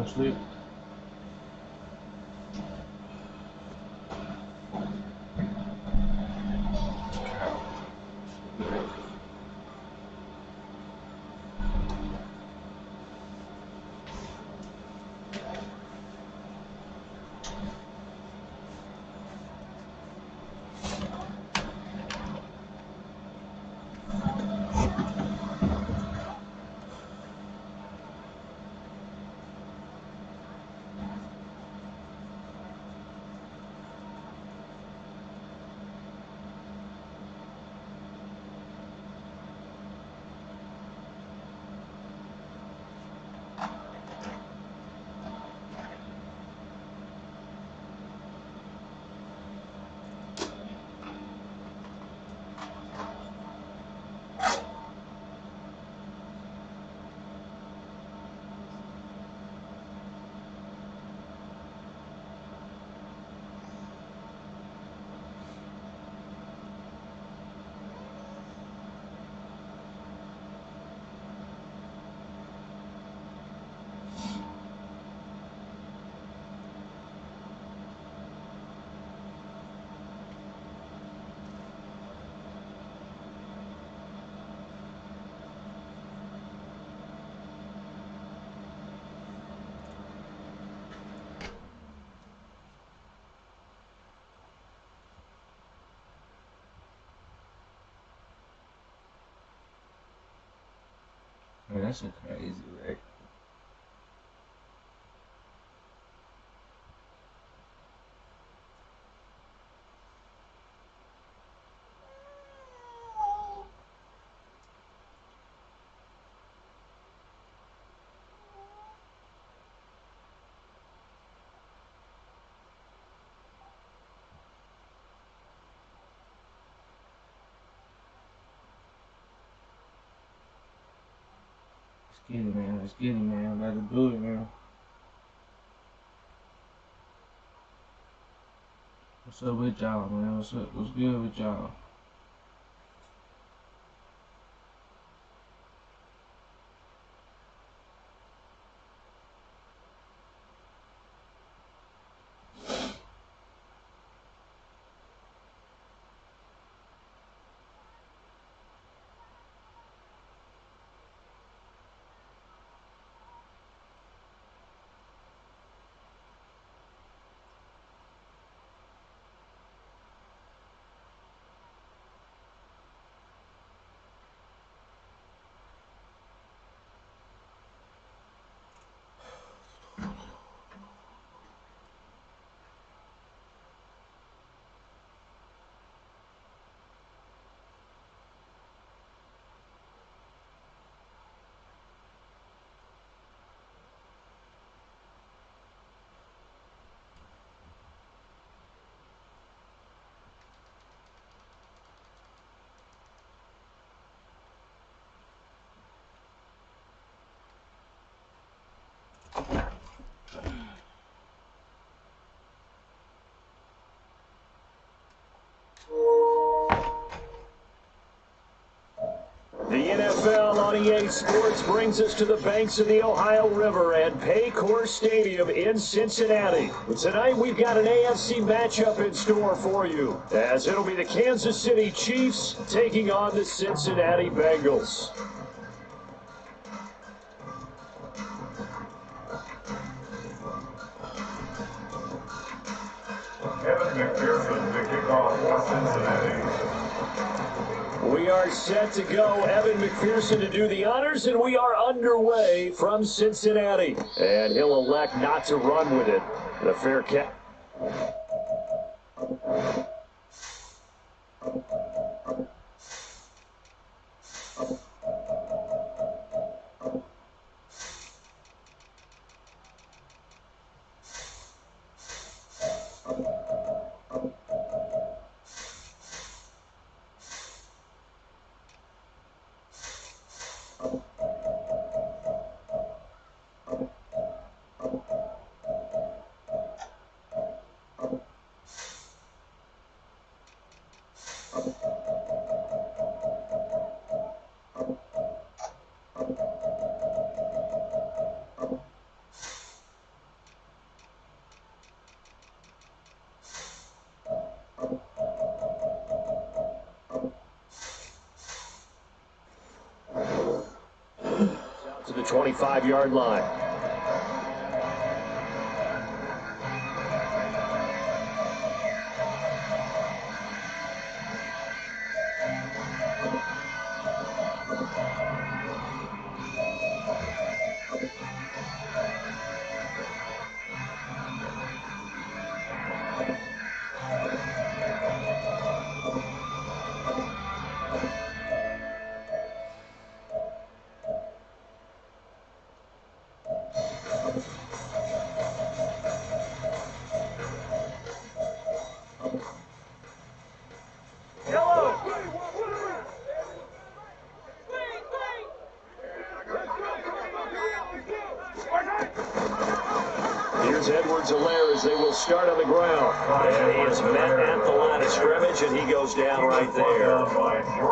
to sleep. Man, that's a crazy wreck. Let's get it, man. Let's get it, man. Let it do it, man. What's up with y'all, man? What's up? What's good with y'all? The NFL on EA Sports brings us to the banks of the Ohio River at Paycor Stadium in Cincinnati. Tonight we've got an AFC matchup in store for you, as it'll be the Kansas City Chiefs taking on the Cincinnati Bengals. Evan McPherson to kick off for Cincinnati. We are set to go. Evan McPherson to do the honors, and we are underway from Cincinnati. And he'll elect not to run with it. The fair catch. 25-yard line. As they will start on the ground. And he is met at the line of scrimmage, and he goes down right there.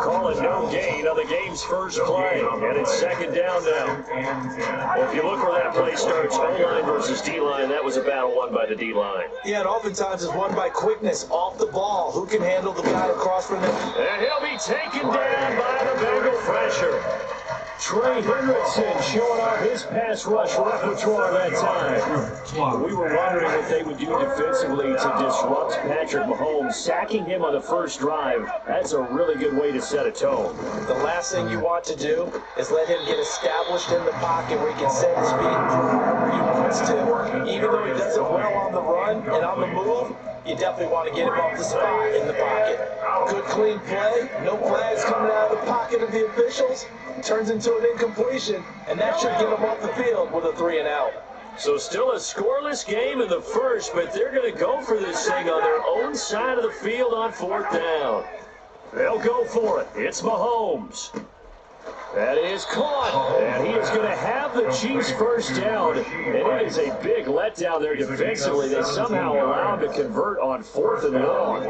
Calling no gain on the game's first play, and it's second down now. Well, if you look where that play starts, O-line versus D-line, that was a battle won by the D-line. Yeah, and oftentimes it's won by quickness off the ball. Who can handle the guy across from him? And he'll be taken down by the Bengal pressure. Trey Hendrickson showing off his pass rush repertoire that time. We were wondering what they would do defensively to disrupt Patrick Mahomes. Sacking him on the first drive, that's a really good way to set a tone. The last thing you want to do is let him get established in the pocket where he can set his feet and do whatever he wants to. Even though he does it well on the run and on the move, you definitely want to get him off the spot in the pocket. Good clean play, no flags coming out of the pocket of the officials. Turns into an incompletion, and that should get him off the field with a 3-and-out. So still a scoreless game in the first, but they're going to go for this thing on their own side of the field on fourth down. They'll go for it. It's Mahomes. That is caught, and he is going to have the Chiefs first down, and it is a big letdown there defensively. They somehow allowed to convert on 4th and long.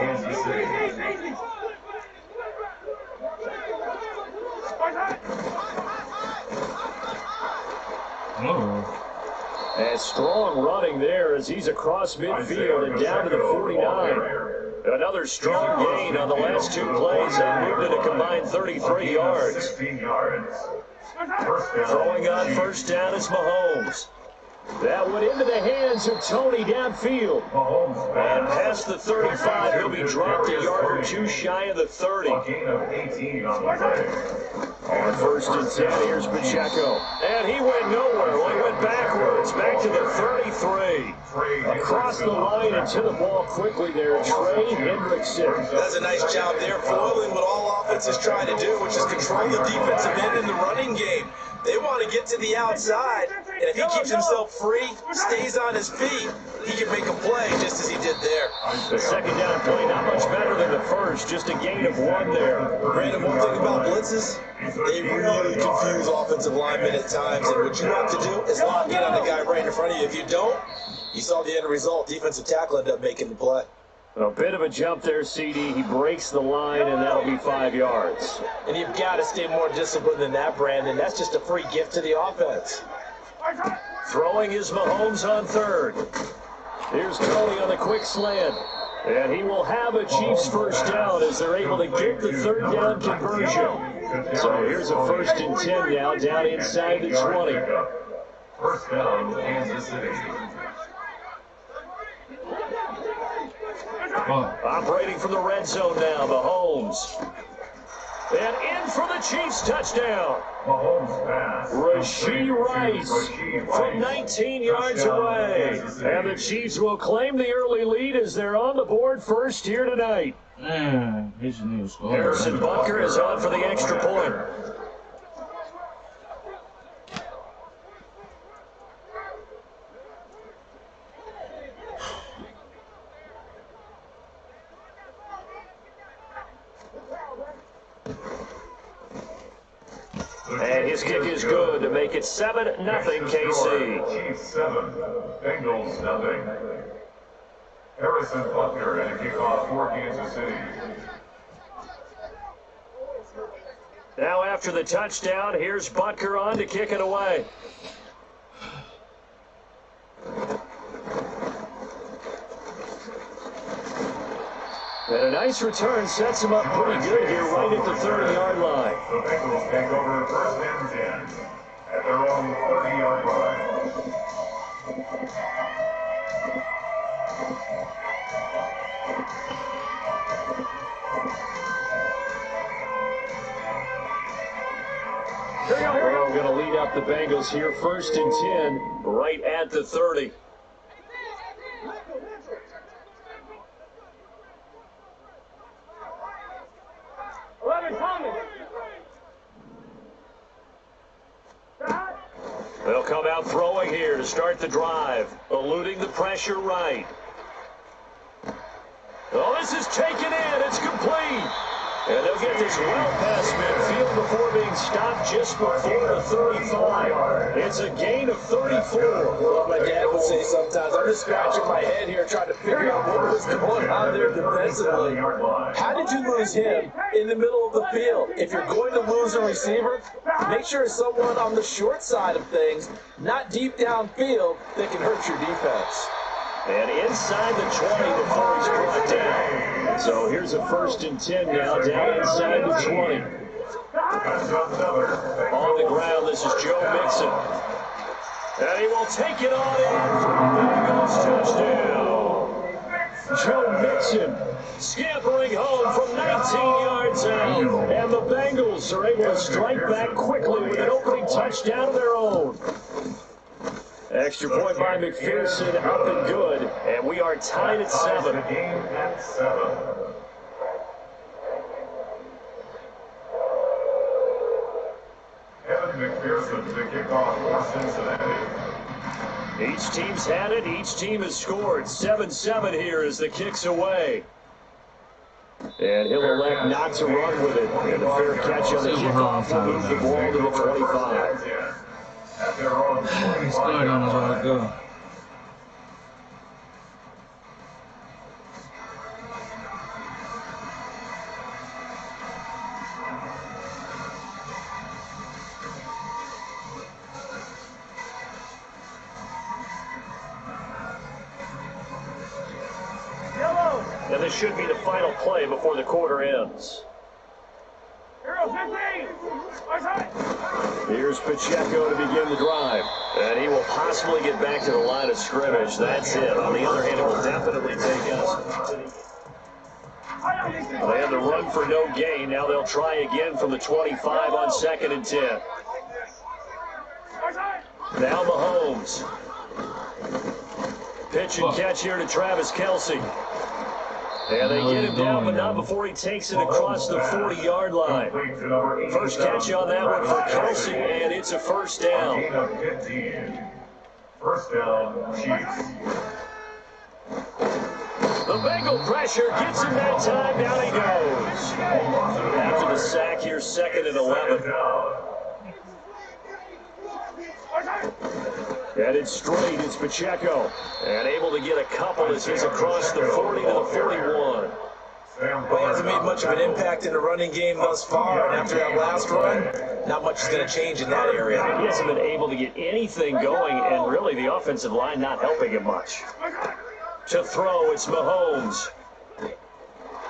And strong running there as he's across midfield and down to the 49. Another strong gain on the last two plays and moved it a combined 33 yards. Throwing on first down is Mahomes. That went into the hands of Tony downfield. And past the 35, he'll be dropped a yard or two shy of the 30. On first and 10, here's Pacheco. And he went nowhere. Well, he went backwards, back to the 33. Across the line and to the ball quickly there, Trey Hendrickson. That's a nice job there, foiling what all offenses try to do, which is control the defensive end in the running game. They want to get to the outside, and if he keeps himself free, stays on his feet, he can make a play just as he did there. The second down play not much better than the first, just a gain of 1 there. Brandon, one thing about blitzes, they really confuse offensive linemen at times, and what you have to do is lock in on the guy right in front of you. If you don't, you saw the end result. Defensive tackle ended up making the play. A bit of a jump there, CD. He breaks the line, and that'll be 5 yards. And you've got to stay more disciplined than that, Brandon. That's just a free gift to the offense. Throwing is Mahomes on third. Here's Tony on the quick slant. And he will have a Chiefs first down as they're able to get the third down conversion. So here's a first and 10 now, down inside the 20. First down, Kansas City. Operating from the red zone now, Mahomes. And in for the Chiefs touchdown. Mahomes pass. Rashee Rice from 19 yards away. And the Chiefs will claim the early lead as they're on the board first here tonight. Man, he's a new score. Harrison Butker is on for the extra point. And his kick is good to make it 7-0 KC. Chiefs 7, Bengals nothing. Harrison Butker and a kickoff for Kansas City. Now after the touchdown, here's Butker on to kick it away. And a nice return sets him up pretty good here right at the 30-yard line. The Bengals take over first and 10. at their own 30-yard line. We're going to lead up the Bengals here, 1st and 10, right at the 30. They'll come out throwing here to start the drive, eluding the pressure right. Oh, this is taken in. It's complete. And they'll get this well past midfield before being stopped just before the 35. It's a gain of 34. Well, my dad would say sometimes, I'm just scratching my head here trying to figure out what was going on there defensively. How did you lose him in the middle of the field? If you're going to lose a receiver, make sure it's someone on the short side of things, not deep downfield, that can hurt your defense. And inside the 20 before he's brought down. So here's a 1st and 10 now, down inside the 20. On the ground, this is Joe Mixon. And he will take it on in for the Bengals touchdown. Joe Mixon scampering home from 19 yards out. And the Bengals are able to strike back quickly with an opening touchdown of their own. Extra point by McPherson, up and good, and we are tied at 7. The game at 7. Kevin McPherson to kick off for Cincinnati. Each team's had it, each team has scored. 7-7 here as the kick's away. And he'll elect not to run with it. And a fair catch on the kickoff will move the ball to the 25. At their own 25. He's good on the ball, go. And this should be the final play before the quarter ends. Here's Pacheco to begin the drive. And he will possibly get back to the line of scrimmage. That's it. On the other hand, it will definitely take us. They had the run for no gain. Now they'll try again from the 25 on 2nd and 10. Now Mahomes. Pitch and catch here to Travis Kelce. And they get him down, but not before he takes it across the 40-yard line. First catch on that one for Kelce, and it's a 1st down. 15. 1st down, Chiefs. The Bengal pressure gets him that time. Down he goes. After the sack, here's 2nd and 11. Headed straight, it's Pacheco. And able to get a couple as he's across the 40 to the 41. Well, he hasn't made much of an impact in the running game thus far, and after that last run, not much is going to change in that area. He hasn't been able to get anything going, and really the offensive line not helping him much. To throw, it's Mahomes.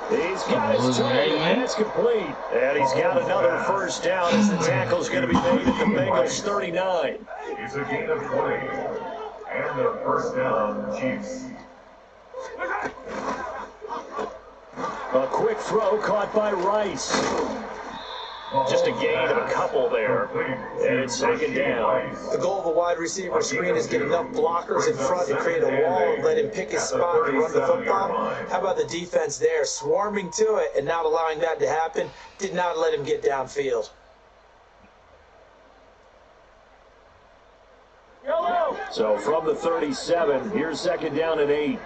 He's got his target, and it's complete. And he's got another 1st down as the tackle's going to be made at the Bengals 39. It's a gain of 20. And a 1st down, Chiefs. A quick throw caught by Rice. Just a gain of a couple there. And it's 2nd down. The goal of a wide receiver screen is get enough blockers in front to create a wall and let him pick his spot to run the football. How about the defense there, swarming to it and not allowing that to happen? Did not let him get downfield. So from the 37, here's 2nd down and 8.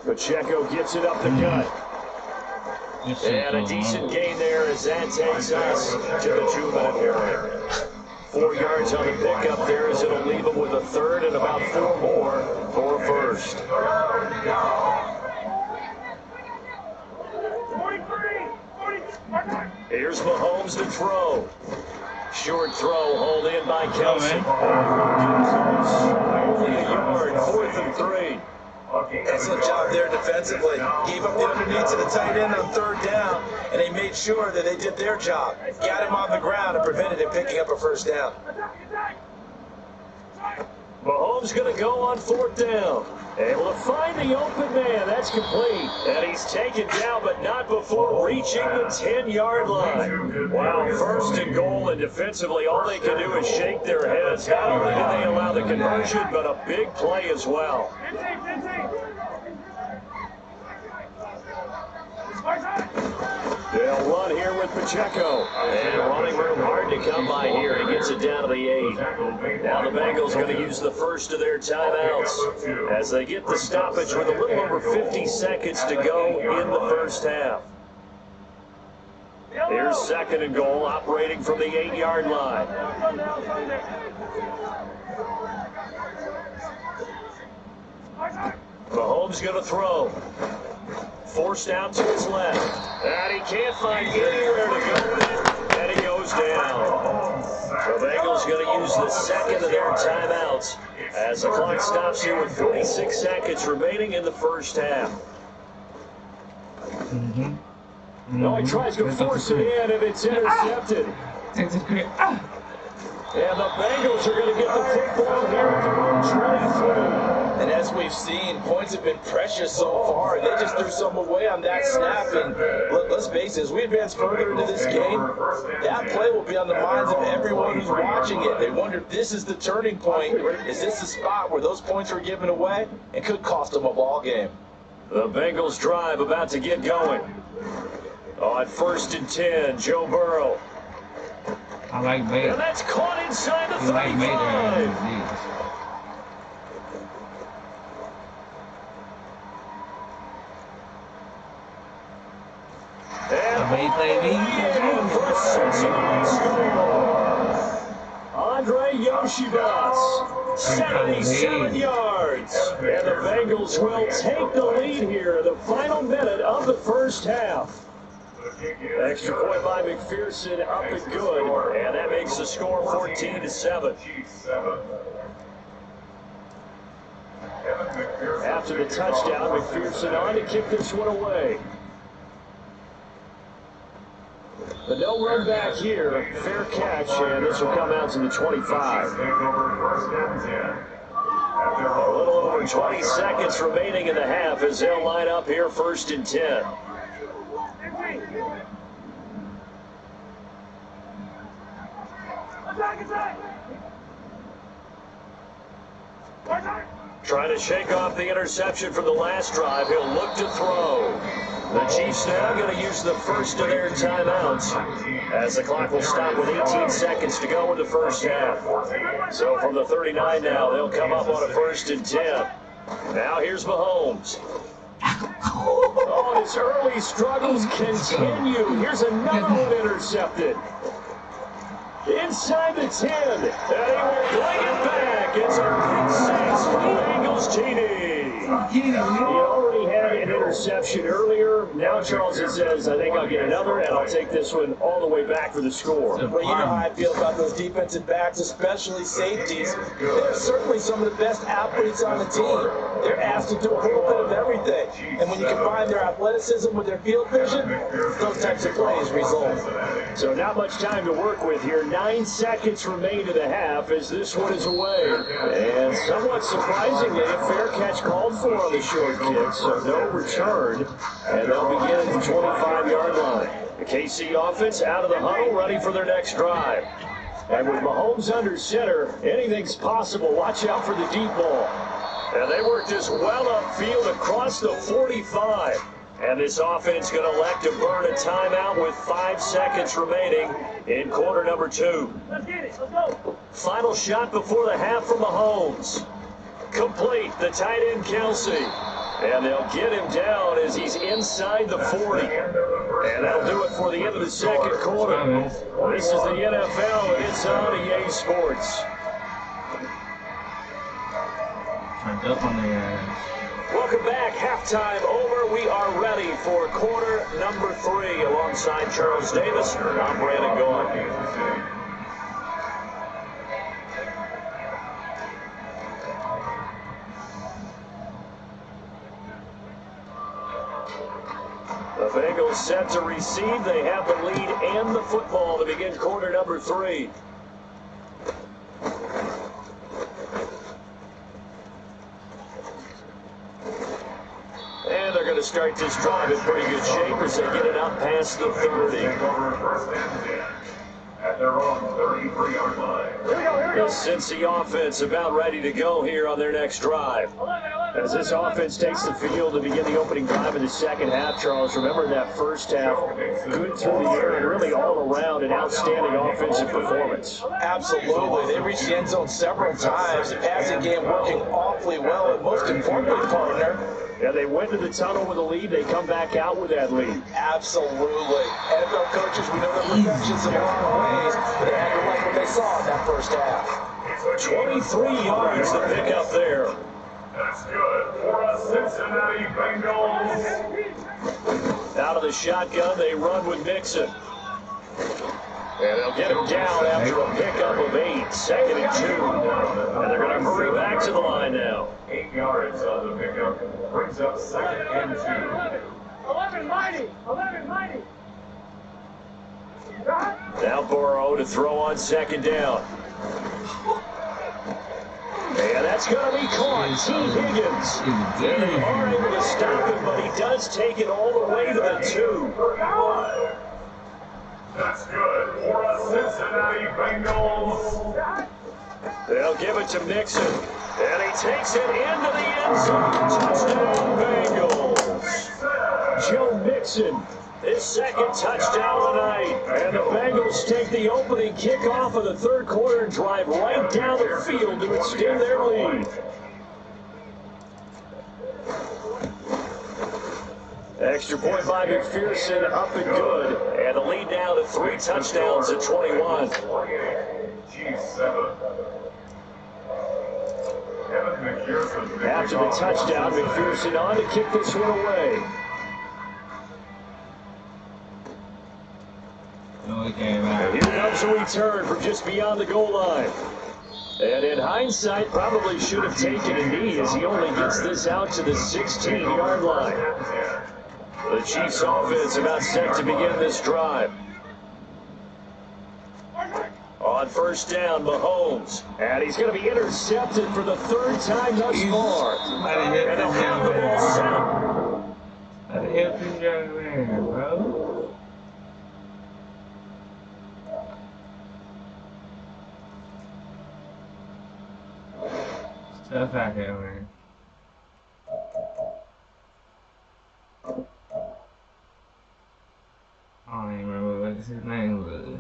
Pacheco gets it up the gut. And a decent gain there as that takes us to the 2-minute warning. 4 yards on the pickup there as it'll leave him with a 3rd and about 4 more for a 1st. Here's Mahomes to throw. Short throw, hauled in by Kelce. Only a yard, 4th and 3. Excellent job there defensively. Gave up the underneath to the tight end on third down, and they made sure that they did their job. Got him on the ground and prevented him picking up a first down. Mahomes going to go on fourth down. Able to find the open man. That's complete. And he's taken down, but not before reaching the 10-yard line. Wow, first and goal, and defensively, all they can do is shake their heads. Not only did they allow the conversion, but a big play as well. They'll run here with Pacheco. And running room hard to come by here. He gets it down to the 8. Now the Bengals going to use the first of their timeouts as they get the stoppage with a little over 50 seconds to go in the first half. Here's second and goal, operating from the 8-yard line. Mahomes going to throw. Forced out to his left. And he can't find anywhere to go with it. And he goes down. The Bengals going to use the second of their timeouts as the clock stops here with 46 seconds remaining in the first half. No, he tries to force it in, and it's intercepted. And the Bengals are going to get the football here at the 23. And as we've seen, points have been precious so far. They just threw some away on that snap. And let's face it, as we advance further into this game, that play will be on the minds of everyone who's watching it. They wonder if this is the turning point. Is this the spot where those points are given away? It could cost them a ball game. The Bengals drive about to get going. On first and 10, Joe Burrow. I like Bader. And that's caught inside the 35. Like Bader. Andre Yoshibas, 77 yards. And the Bengals will take the lead here in the final minute of the first half. Extra point by McPherson up and good, and that makes the score 14-7. After the touchdown, McPherson on to kick this one away. But no run back here. Fair catch, and this will come out to the 25. A little over 20 seconds remaining in the half as they'll line up here first and 10. Trying to shake off the interception from the last drive. He'll look to throw. The Chiefs now going to use the first of their timeouts as the clock will stop with 18 seconds to go in the first half. So from the 39 now, they'll come up on a first and 10. Now here's Mahomes. Oh, his early struggles continue. Here's another one intercepted. Inside the 10, and he will bring it back. It's a pick six for the Bengals TD. He already had an interception earlier. Now Charles says, I think I'll get another, and I'll take this one all the way back for the score. Well, you know how I feel about those defensive backs, especially safeties. They're certainly some of the best athletes on the team. They're asked to do a little bit of everything. And when you combine their athleticism with their field vision, those types of plays result. So not much time to work with here. 9 seconds remain to the half as this one is away. And somewhat surprisingly, a fair catch called for on the short kick, so no return. And they'll begin at the 25-yard line. The KC offense out of the huddle, ready for their next drive. And with Mahomes under center, anything's possible. Watch out for the deep ball. And they work this well upfield across the 45. And this offense going to elect to burn a timeout with 5 seconds remaining in quarter number 2. Let's get it. Let's go. Final shot before the half from Mahomes. Complete, the tight end Kelsey. And they'll get him down as he's inside the 40. And that'll do it for the end of the second quarter. This is the NFL, and it's on EA Sports. Turned up on their ass. Welcome back. Halftime over. We are ready for quarter number 3 alongside Charles Davis. I'm Brandon Goat. The Bengals set to receive. They have the lead and the football to begin quarter number 3. And they're going to start this drive in pretty good shape as they get it up past the 30. At their own 33-yard line. The Cincy offense about ready to go here on their next drive. As this offense takes the field to begin the opening drive in the second half, Charles, remember that first half, good through the air and really all around an outstanding offensive performance. Absolutely. They reached the end zone several times. The passing game working awfully well, and most importantly, partner, Yeah, they went to the tunnel with a lead. They come back out with that lead. absolutely. NFL coaches, we know their perfections in a lot of ways, but they had to like what they saw in that first half. 23 yards to pick up there. That's good for a Cincinnati Bengals. Out of the shotgun, they run with Mixon. And they'll get him down after a pickup of 8, 2nd and 2. And they're going to hurry back to the line now. 8 yards on the pickup. Brings up 2nd and 2. 11 mighty. Now Burrow to throw on 2nd down. And that's going to be caught. T. Higgins. And they are able to stop him, but he does take it all the way to the 2. That's good for a Cincinnati Bengals. They'll give it to Mixon. And he takes it into the end zone. Touchdown, Bengals. Joe Mixon, his 2nd touchdown tonight. And the Bengals take the opening kickoff of the 3rd quarter and drive right down the field to extend their lead. Extra point by McPherson, up and good. And the lead now to 3 touchdowns at 21. G7. After the touchdown, McPherson on to kick this one away. Here comes a return from just beyond the goal line. And in hindsight, probably should have taken a knee as he only gets this out to the 16-yard line. The Chiefs offense about set to begin this drive. On 1st down, Mahomes. And he's going to be intercepted for the 3rd time thus far. And they'll have the ball set. How the hell this young man, bro? It's tough out here, man. I don't even remember what his name was.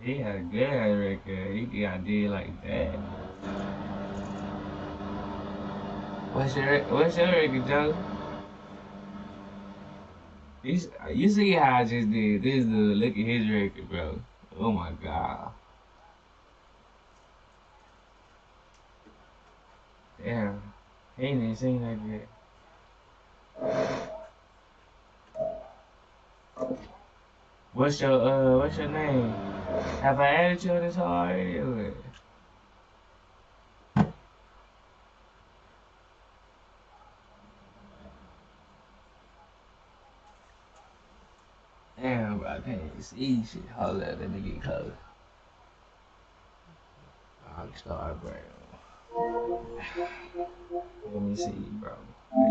He had a good record. He got did like that. What's your record, Joe? You see how I just did this dude, look at his record, bro. Oh my god. Damn. He ain't even seen that yet. What's your name? Have I added you on this already or what? Damn, bro, I can't even see shit. Hold up, let me get close. I'll start, bro. Let me see, bro.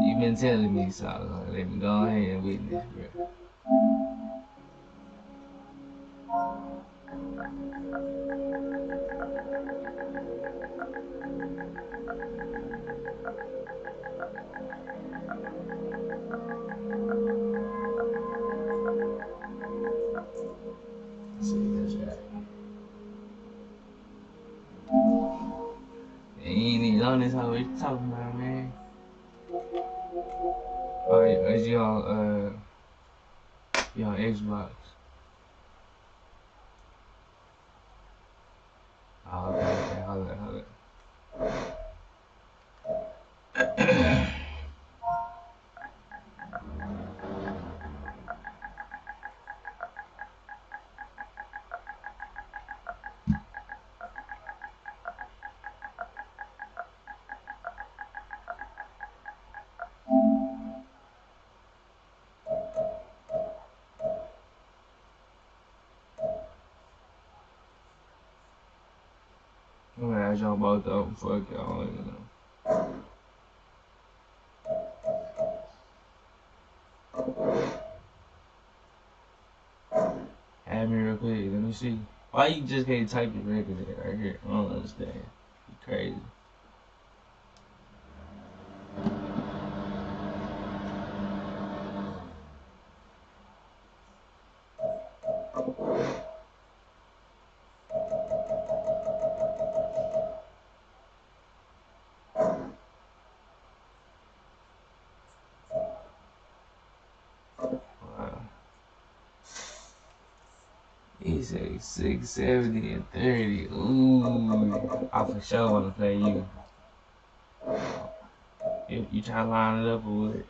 You been telling me so. Let me go ahead and witness, bro. See, that's right. He ain't even on this how we talking about, man. Oh, is you on Xbox? Oh, okay, hold it. charge on both of them. Fuck it, I don't even know. Add me real quick. Let me see. Why you just can't type it regular right here? I don't understand. You crazy. He said 670 and 30. Ooh, I for sure want to play you. You trying to line it up or what?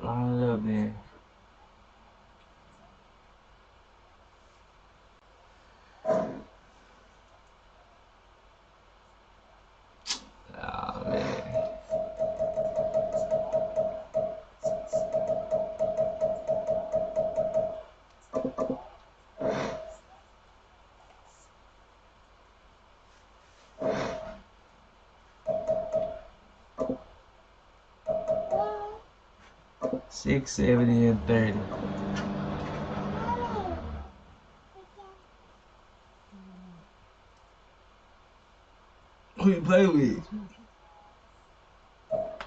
Line it up then. Oh man. $670 and 30. Who you play with?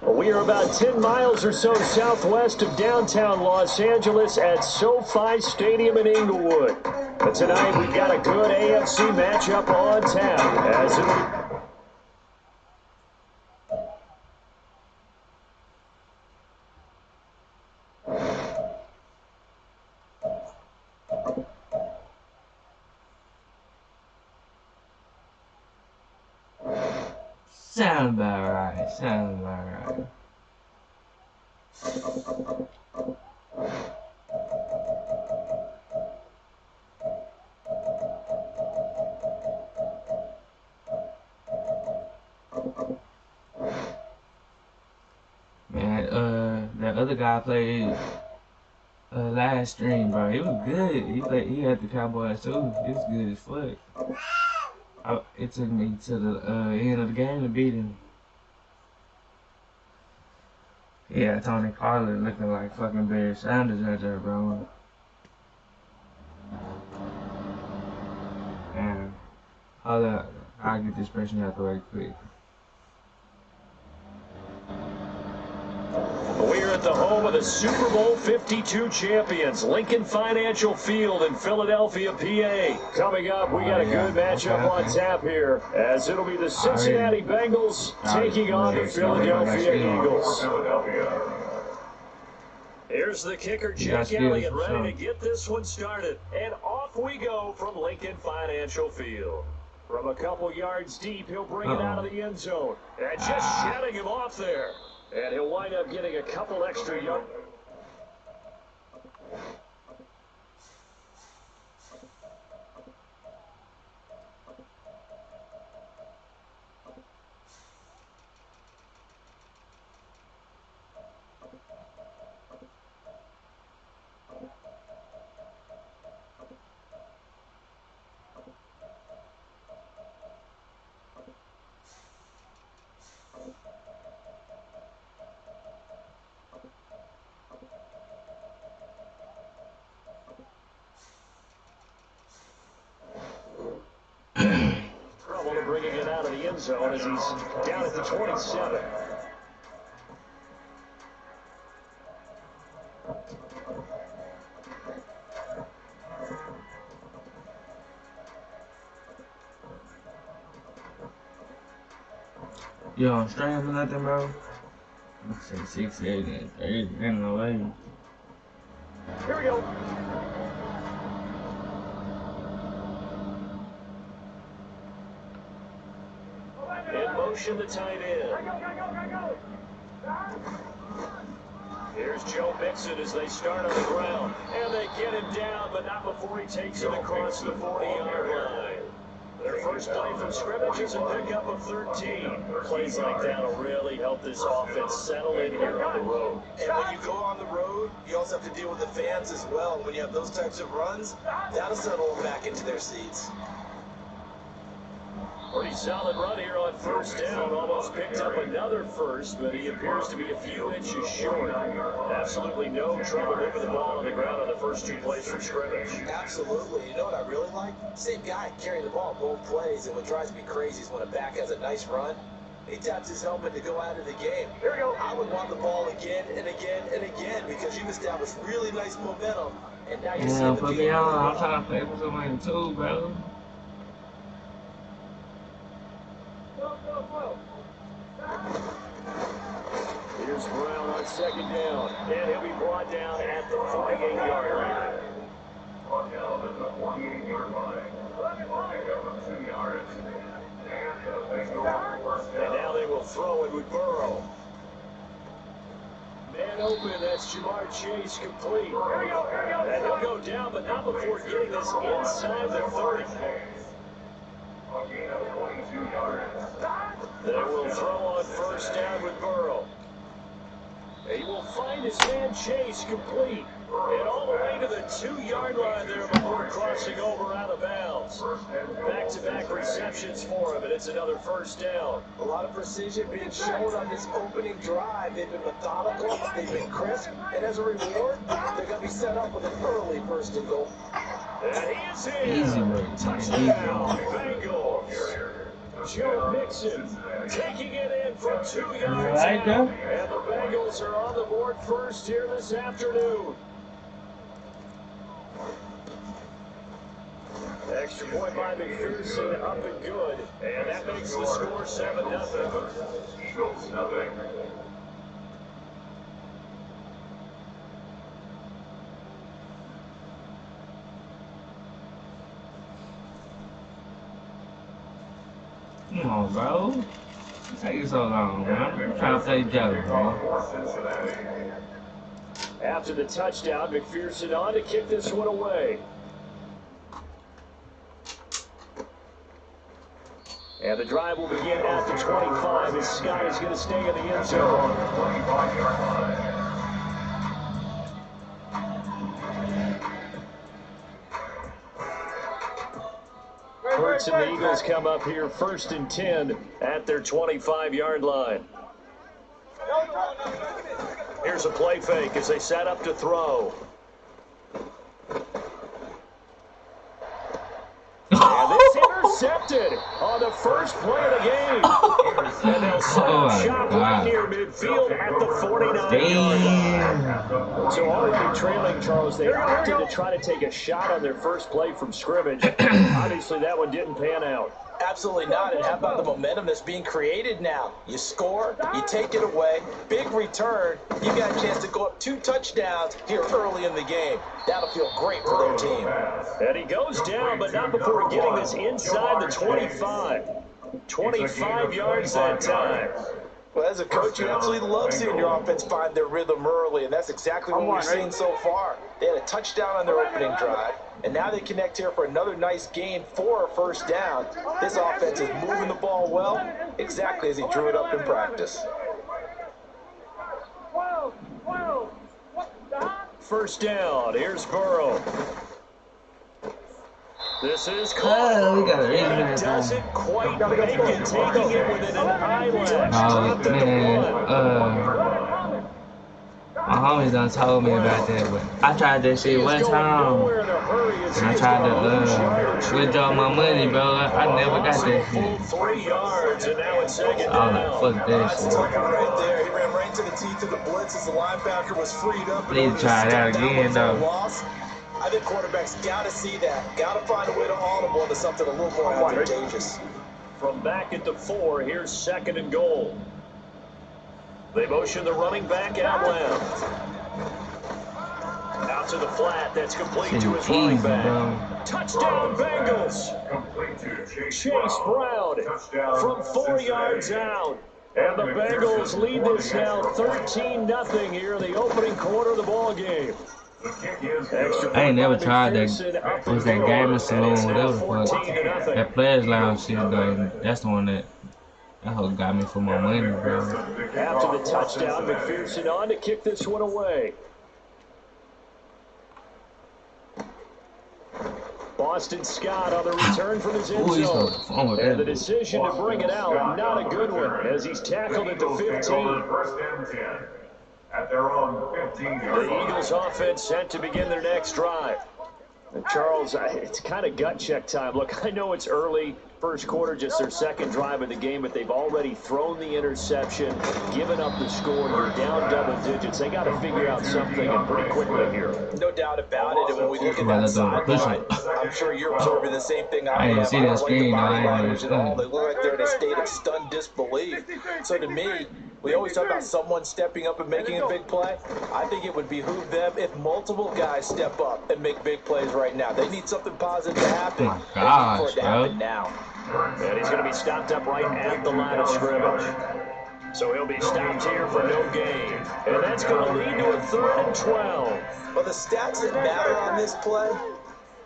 Well, we are about 10 miles or so southwest of downtown Los Angeles at SoFi Stadium in Inglewood. But tonight we've got a good AFC matchup on tap as it Sound about right. Sound about right. Man, that other guy played last stream, bro. He was good. He had the Cowboys too. He was good as fuck. It took me to the end of the game to beat him. Yeah, Tony Pollard looking like fucking Barry Sanders out there, bro. Man, hold up. I'll get this person out the way quick. We're at the home of the Super Bowl 52 champions, Lincoln Financial Field in Philadelphia, PA. Coming up, we got a good matchup on tap here, as it'll be the Cincinnati Bengals taking on the Philadelphia Eagles. Here's the kicker, Jake Elliott, ready to get this one started. And off we go from Lincoln Financial Field. From a couple yards deep, he'll bring it out of the end zone. And just shutting him off there. And he'll wind up getting a couple extra yards. Trouble to bringing it out of the end zone as he's down at the 27. You on stream or nothing, bro? I say 680 and 30. Ain't no way. Here we go. In motion, the tight end. Here's Joe Mixon as they start on the ground. And they get him down, but not before he takes it across the 40-yard line. Their first play from scrimmage is a pickup of 13. Plays like that will really help this offense settle in here on the road. And when you go on the road, you also have to deal with the fans as well. When you have those types of runs, that'll settle them back into their seats. Pretty solid run here on first down. Almost picked up another first, but he appears to be a few inches short. Absolutely no trouble moving the ball on the ground on the first 2 plays from scrimmage. Absolutely. You know what I really like? Same guy carrying the ball both plays, and what drives me crazy is when a back has a nice run, he taps his helmet to go out of the game. Here we go. I would want the ball again and again and again because you've established really nice momentum, and now you're seeing the put me on. I'm trying to play with somebody too, bro. Here's Brown on second down, and he'll be brought down at the 48-yard line. Brought down at the 48-yard line. Pick up of 2 yards. And now they will throw it with Burrow. Man open, that's Jamar Chase complete. And he'll go down, but not before getting this inside the 30. A gain of 22 yards. They will throw on first down with Burrow. He will find his man Chase complete. And all the way to the 2-yard line there before crossing over out of bounds. Back-to-back receptions for him, and it's another first down. A lot of precision being shown on this opening drive. They've been methodical, they've been crisp, and as a reward, they're going to be set up with an early first and goal. And he is in. Easy work. Touchdown, Bengals. Joe Mixon taking it in from 2 yards Right there. out. And the Bengals are on the board first here this afternoon. Extra point by McPherson, up and good. And that makes the score 7-0. Eagles nothing. Come on, bro. Take so long, man. I'm trying to play Joe, bro. After the touchdown, McPherson on to kick this one away. And the drive will begin at the 25 as Scott is going to stay in the end zone. 25-yard line. Hurts and the Eagles come up here first and 10 at their 25-yard line. Here's a play fake as they set up to throw. And this intercepted on the first play of the game. And they'll set up shop right near midfield at the 49-yard line. So already trailing, Charles, they opted to try to take a shot on their first play from scrimmage. Obviously, that one didn't pan out. Absolutely not. And how about the momentum that's being created now? You score, you take it away, big return. You got a chance to go up 2 touchdowns here early in the game. That'll feel great for their team. And he goes down, but not before getting this inside the 25. 25 yards that time. Well, as a coach, you absolutely love seeing your offense find their rhythm early, and that's exactly what we've seen so far. They had a touchdown on their opening drive, and now they connect here for another nice gain for a first down. This offense is moving the ball well, exactly as he drew it up in practice. First down, here's Burrow. This is We got it. He doesn't quite make it, taking it within an eyelash. Oh, man. My homies done told me about that, but I tried that shit one time. And I tried to withdraw my money, bro. I never got that shit. 3 yards, and now it's second I was down. like, fuck that That's shit. talking right there. He ran right to the teeth of the blitz as the linebacker was freed up. Need to try that again, though. I think quarterbacks got to see that. Got to find a way to audible into something a little more advantageous. From back at the 4, here's second and goal. They motion the running back out left. Out to the flat, that's complete to his running back. Touchdown Bengals! Complete to Chase Brown from 4 yards out. And the Bengals lead this now 13-0 here in the opening quarter of the ball game. The kick is Extra good. I ain't never point by tried McPherson, that. up What's and that good. gaming And saloon, it's now whatever the fuck. 14-0. That Players Lounge shit, though. And that's the one that hoe got me for my money, bro. After the touchdown, McPherson on to kick this one away. Boston Scott on the return from his end Ooh, he's zone. so fun with And the that. decision to bring it out, not a good one, as he's tackled at the 15. First and 10 at their own 15-yard The line. Eagles offense set to begin their next drive. And Charles, it's kind of gut check time. Look, I know it's early, first quarter, just their second drive of the game, but they've already thrown the interception, given up the score. You're down double digits. They got to figure out something, and pretty quickly here. No doubt about it. And when we look at that sideline, I'm sure you're observing the same thing I didn't am. see I that don't like the screen, body though. I ain't language at all. understand. They look like they're in a state of stunned disbelief. So to me, we always talk about someone stepping up and making a big play. I think it would behoove them if multiple guys step up and make big plays right now. They need something positive to happen. Oh my They need for gosh, it to bro. happen now. And he's going to be stopped up right at the line of scrimmage. So he'll be stopped here for no gain. And that's going to lead to a 3rd and 12. Well, the stats that matter on this play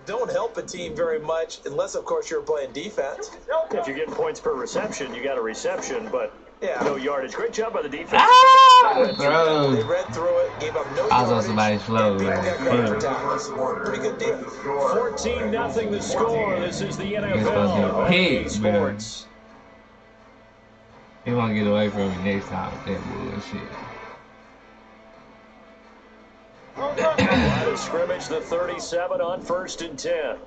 don't help a team very much unless, of course, you're playing defense. If you're getting points per reception, you got a reception, but Yeah. no yardage. Great job by the defense. Ah, They bro. read through it, gave up no I was on yardage, somebody's flow, and people man. got credit for Fuck. tackles. Pretty good deal. 14-0 the score. This is the It's NFL supposed to on be EA pigs, bro. Sports. He want to get away from me next time with that bullshit. Line of scrimmage, the 37 on 1st and 10.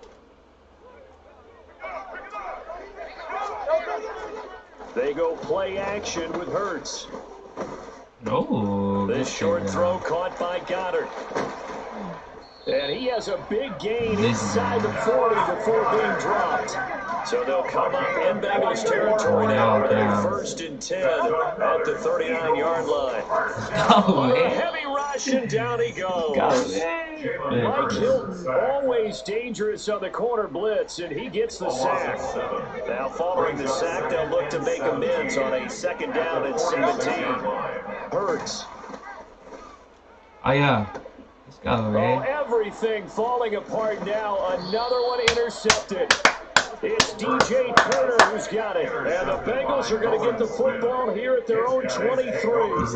They go play action with Hurts. No. This short throw caught by Goddard. And he has a big gain inside the 40 before being dropped. So they'll come up in Bengals territory now with a 1st and 10 at the 39-yard line. Oh, A man. heavy rush, and down he goes. Go, Mike Hilton, always dangerous on the corner blitz, and he gets the sack. Now following the sack, they'll look to make amends on a 2nd down and 17. Hurts. Oh, yeah. Let's go, Oh, man. everything falling apart now. Another one intercepted. It's DJ Turner who's got it. And the Bengals are going to get the football here at their own 23.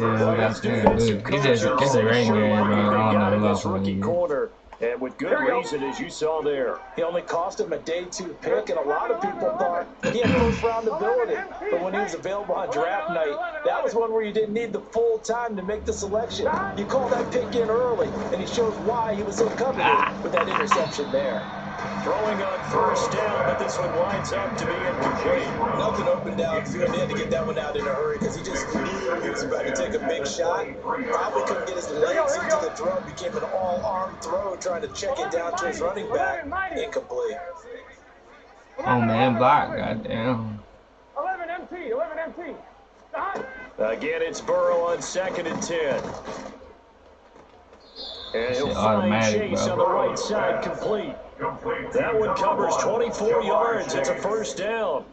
Yeah, that's good. It's a rain game, bro. I don't know this rookie corner. And with good reason, as you saw there. He only cost him a day 2 pick, and a lot of people thought he had first-round ability. But when he was available on draft night, that was one where you didn't need the full time to make the selection. You call that pick in early, and he shows why he was so coveted with that interception there. Throwing on 1st down, but this one winds up to be incomplete. Nothing open downfield. He had to get that one out in a hurry because he just knew he was about to take a big shot. Probably couldn't get his legs into the throw. Became an all-arm throw, trying to check it down to his running back. Incomplete. Oh, man. Block. Goddamn. 11 MT. Again, it's Burrow on 2nd and 10. And he'll Shit find automatic, Chase bro. on the right side, complete. That one covers 24 yards. It's a 1st down.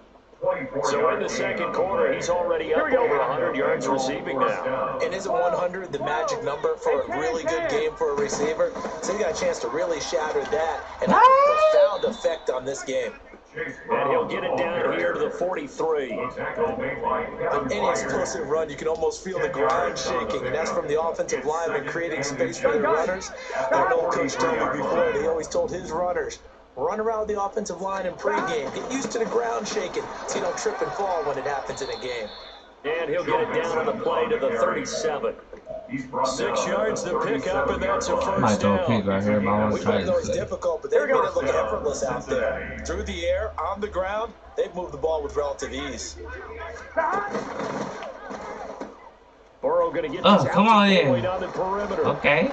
So in the 2nd quarter, he's already up over 100 yards receiving now. And isn't 100 the magic number for a really good game for a receiver? So he got a chance to really shatter that and have a profound effect on this game. And he'll get it down here to the 43. Any explosive run, you can almost feel the ground shaking, and that's from the offensive lineman creating space for the runners. Our old coach told me before, he always told his runners, run around the offensive line in pregame. Get used to the ground shaking so you don't trip and fall when it happens in a game. And he'll get it down on the play to the 37. 6 yards to pick up, and that's a I might 1st throw a pick down. right here, but I want We to try know it's this. difficult, but they've made it look effortless out there. Through the air, on the ground, they've moved the ball with relative ease. Burrow going to get Oh, this come on in. point on the perimeter. Okay.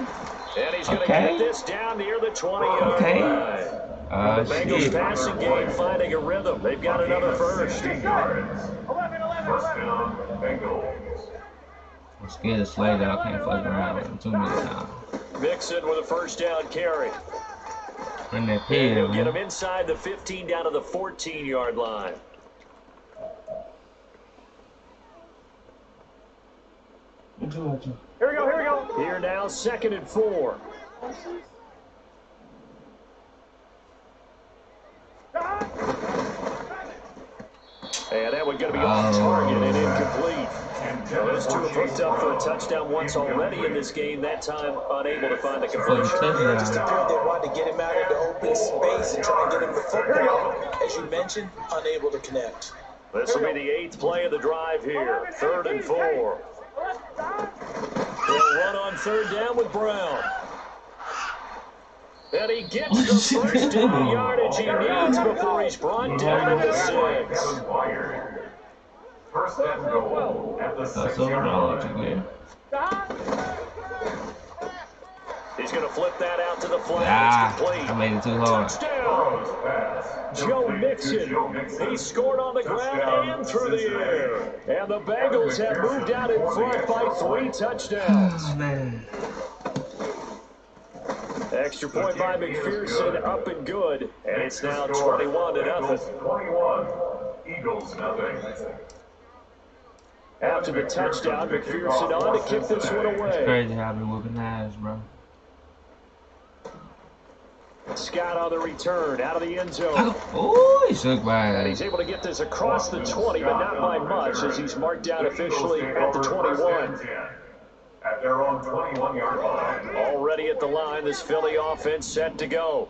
And he's going to Okay. get this down near the 20-yard Okay. line. The Bengals Shit. passing game finding a rhythm. They've got another 1st. 1st down, Bengals. I'm scared of Slater. I can't fuck around with him too many times. Mixon with a 1st down carry. Bring that And pig, he'll get him man. inside the 15 down to the 14-yard line. Here we go. Here now, 2nd and 4. And that one's going to be off target and incomplete. Now, those two have hooked up for a touchdown once already in this game, that time unable to find the completion. Yeah, just appeared they wanted to get him out into open space and try and get him the football. As you mentioned, unable to connect. This will be the 8th play of the drive here. 3rd and 4. They'll run on 3rd down with Brown. And he gets the first down yardage he needs before he's brought down at the 6. First and goal at the 6-yard line. He's going to flip that out to the flat. It's complete. I made it too hard. Touchdown. Joe Mixon. He scored on the ground and through the air. And the Bengals have moved out in front by 3 touchdowns. Oh, man. Extra point by McPherson, up and good. And it's now 21-0. 21. Eagles nothing. After the touchdown, McPherson on to kick this one It's away. crazy how they whooping ass, bro. Scott on the return, out of the end zone. Oh, he shook my And ass. he's able to get this across the 20, but not by much, as he's marked down officially at the 21. At their own 21-yard line. Already at the line, this Philly offense set to go.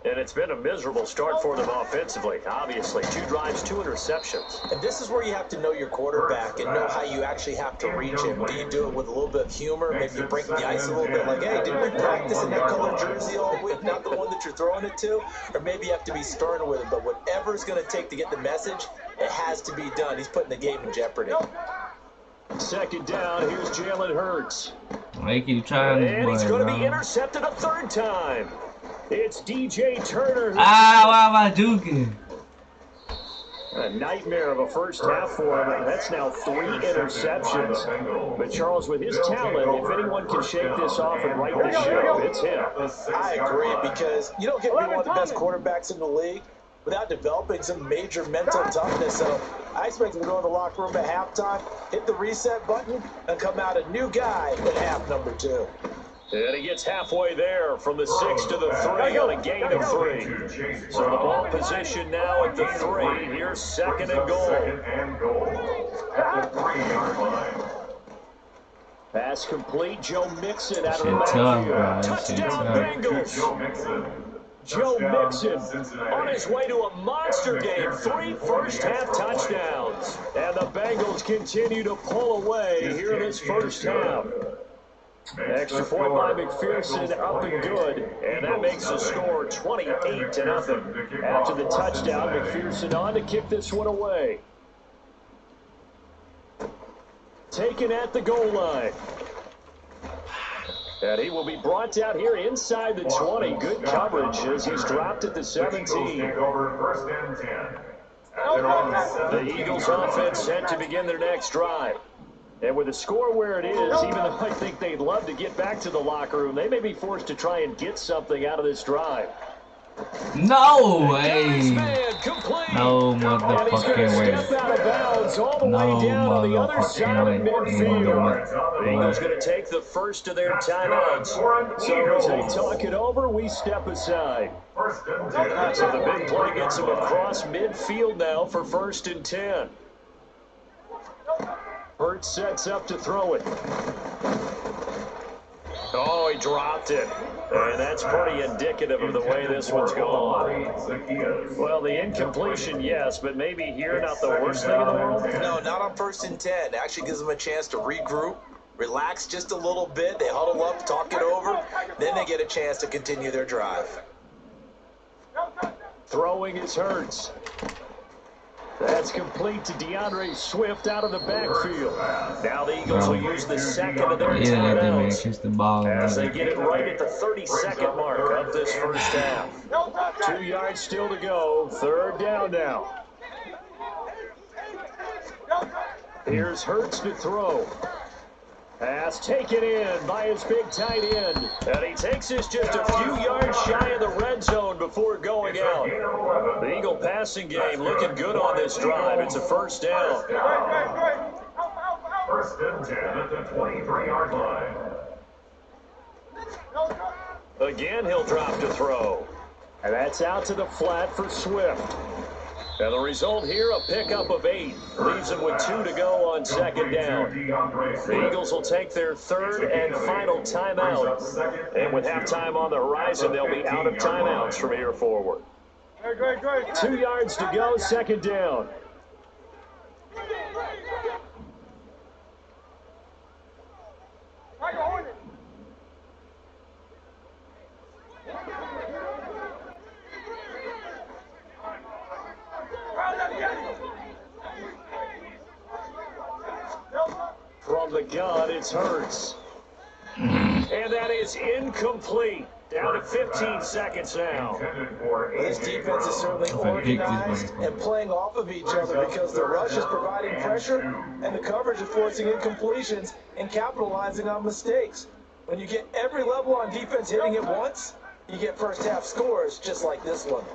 And it's been a miserable start for them offensively, obviously. 2 drives, 2 interceptions. And this is where you have to know your quarterback and know how you actually have to reach him. Do you do it with a little bit of humor? Maybe you break the ice a little bit, like, hey, didn't we practice in that color jersey all week, not the one that you're throwing it to? Or maybe you have to be stern with him. But whatever it's going to take to get the message, it has to be done. He's putting the game in jeopardy. 2nd down, here's Jalen Hurts. They keep trying And he's this going boy, to be bro. intercepted a 3rd time. It's DJ Turner. Ah, why am I juking? A nightmare of a first half for him. That's now 3 interceptions. But Charles, with his talent, if anyone can shake this off and right the ship, it's him. I agree, because you don't get one of the best quarterbacks in the league without developing some major mental toughness. So I expect him to go in the locker room at halftime, hit the reset button, and come out a new guy in half number 2. And he gets halfway there from the 6 to the 3 on a gain of 3. So the ball position now at the 3. Here's 2nd and goal. At the 3-yard line. Pass complete. Joe Mixon out of the Shit tough, bro. backfield. That shit Touchdown tough. Bengals. Joe Mixon on his way to a monster game. 3 first-half touchdowns. And the Bengals continue to pull away here in this first half. Extra point by McPherson, up and good, and that makes the score 28-0. After the touchdown, McPherson on to kick this one away. Taken at the goal line. And he will be brought out here inside the 20. Good coverage as he's dropped at the 17. The Eagles offense set to begin their next drive. And with the score where it is, even though I think they'd love to get back to the locker room, they may be forced to try and get something out of this drive. No way. No And he's going to motherfucking way. step out of bounds all the No way down on the other side of motherfucking way. midfield. The Eagles going to take the first of their timeouts. So as they talk it over, we step aside. So the big play gets him across midfield now for 1st and 10. Hurts sets up to throw it. Oh, he dropped it. And that's pretty indicative of the way this one's going. Well, the incompletion, yes, but maybe here not the worst thing in the world? No, not on 1st and 10. It actually gives them a chance to regroup, relax just a little bit. They huddle up, talk it over. Then they get a chance to continue their drive. Throwing is Hurts. That's complete to DeAndre Swift out of the backfield. Now the Eagles will use the 2nd of their Yeah, let that man timeouts kiss the ball. as they Man. get it right at the 32nd mark of this first half. 2 yards still to go. 3rd down now. Here's Hurts to throw. Pass taken in by his big tight end. And he takes this just a few yards shy of the red zone before going out. The Eagle passing game looking good on this drive. It's a 1st down. 1st and 10 at the 23-yard line. Again, he'll drop to throw. And that's out to the flat for Swift. And the result here, a pickup of 8. Leaves them with 2 to go on second down. The Eagles will take their third and final timeout. And with halftime on the horizon, they'll be out of timeouts from here forward. 2 yards to go, second down. From the gun, it's Hurts. And that is incomplete. Down to 15 seconds now. This defense is certainly organized and playing off of each other because the rush is providing pressure and the coverage is forcing incompletions and capitalizing on mistakes. When you get every level on defense hitting at once, you get first half scores just like this one.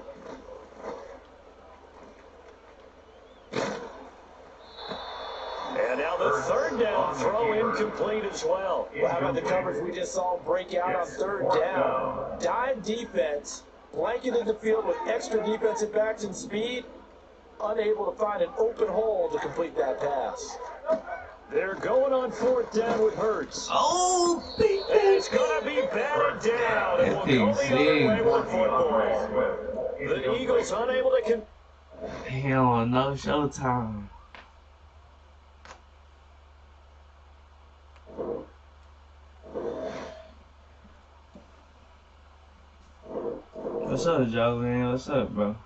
And now the third down throw incomplete as well. Well, how about the coverage we just saw break out on third down? Dime defense, blanketed the field with extra defensive backs and speed, unable to find an open hole to complete that pass. They're going on fourth down with Hurts. Oh, and it's going to be batted down. And we'll go the other way with the football. The Eagles unable to... Hell no, showtime. What's up, Joe, man? What's up, bro?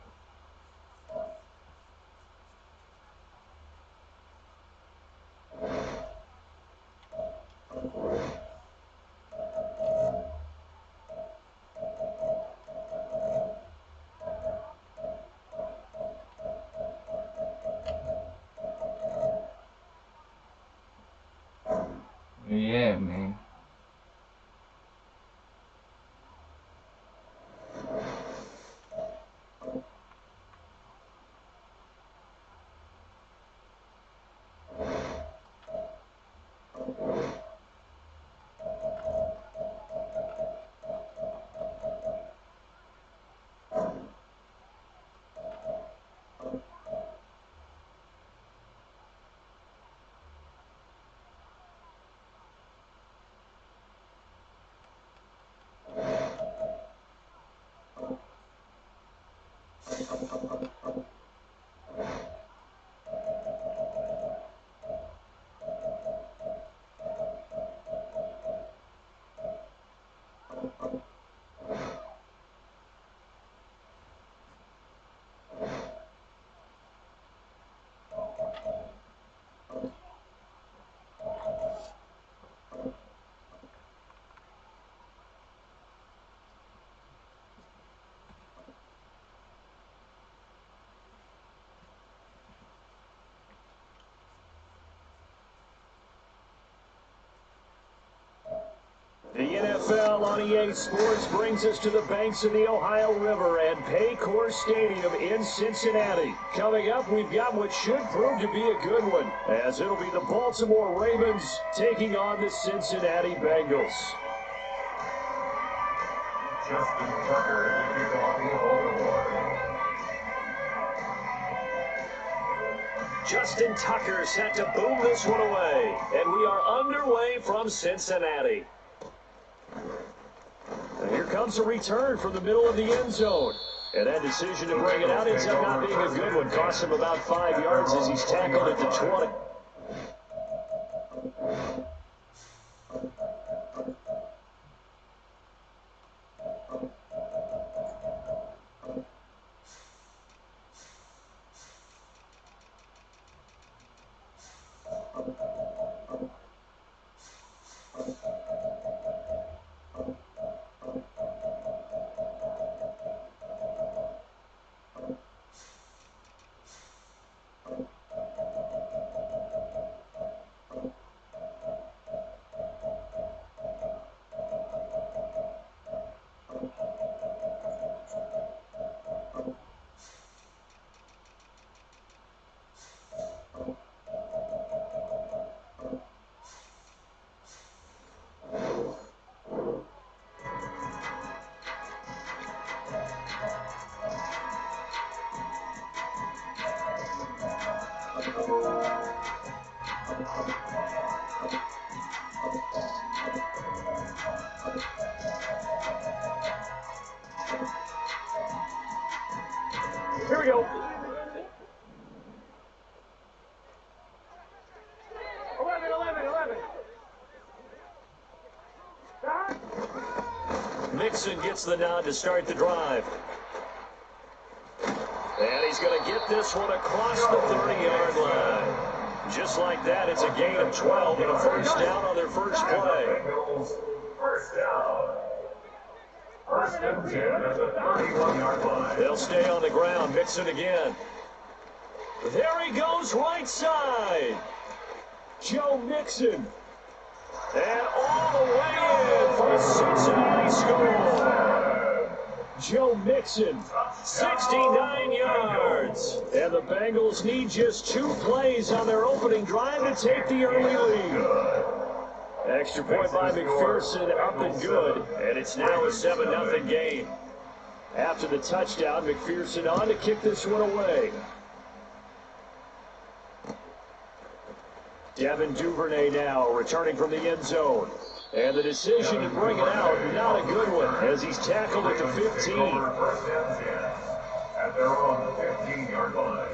Yeah, man. The NFL on EA Sports brings us to the banks of the Ohio River at Paycor Stadium in Cincinnati. Coming up, we've got what should prove to be a good one, as it'll be the Baltimore Ravens taking on the Cincinnati Bengals. Justin Tucker in the kickoff for Baltimore. Justin Tucker set to boom this one away, and we are underway from Cincinnati. And here comes a return from the middle of the end zone. And that decision to bring it out ends up not being a good one. Cost him about 5 yards as he's tackled at the 20. Here we go. 11. Mixon gets the nod to start the drive. And he's going to get this one across the 30-yard line. Just like that, it's a gain of 12 and a first down on their first play. First down. First and 10 at the 31-yard line. They'll stay on the ground. Mixon again. There he goes, right side. Joe Mixon. And all the way in for the Cincinnati score. Joe Mixon, 69 yards. And the Bengals need just 2 plays on their opening drive to take the early lead. Extra point by McPherson, up and good. And it's now a 7-0 game. After the touchdown, McPherson on to kick this one away. Devin Duvernay now returning from the end zone. And the decision to bring it out, not a good one, as he's tackled at the 15. First and 10 at their own 15-yard line.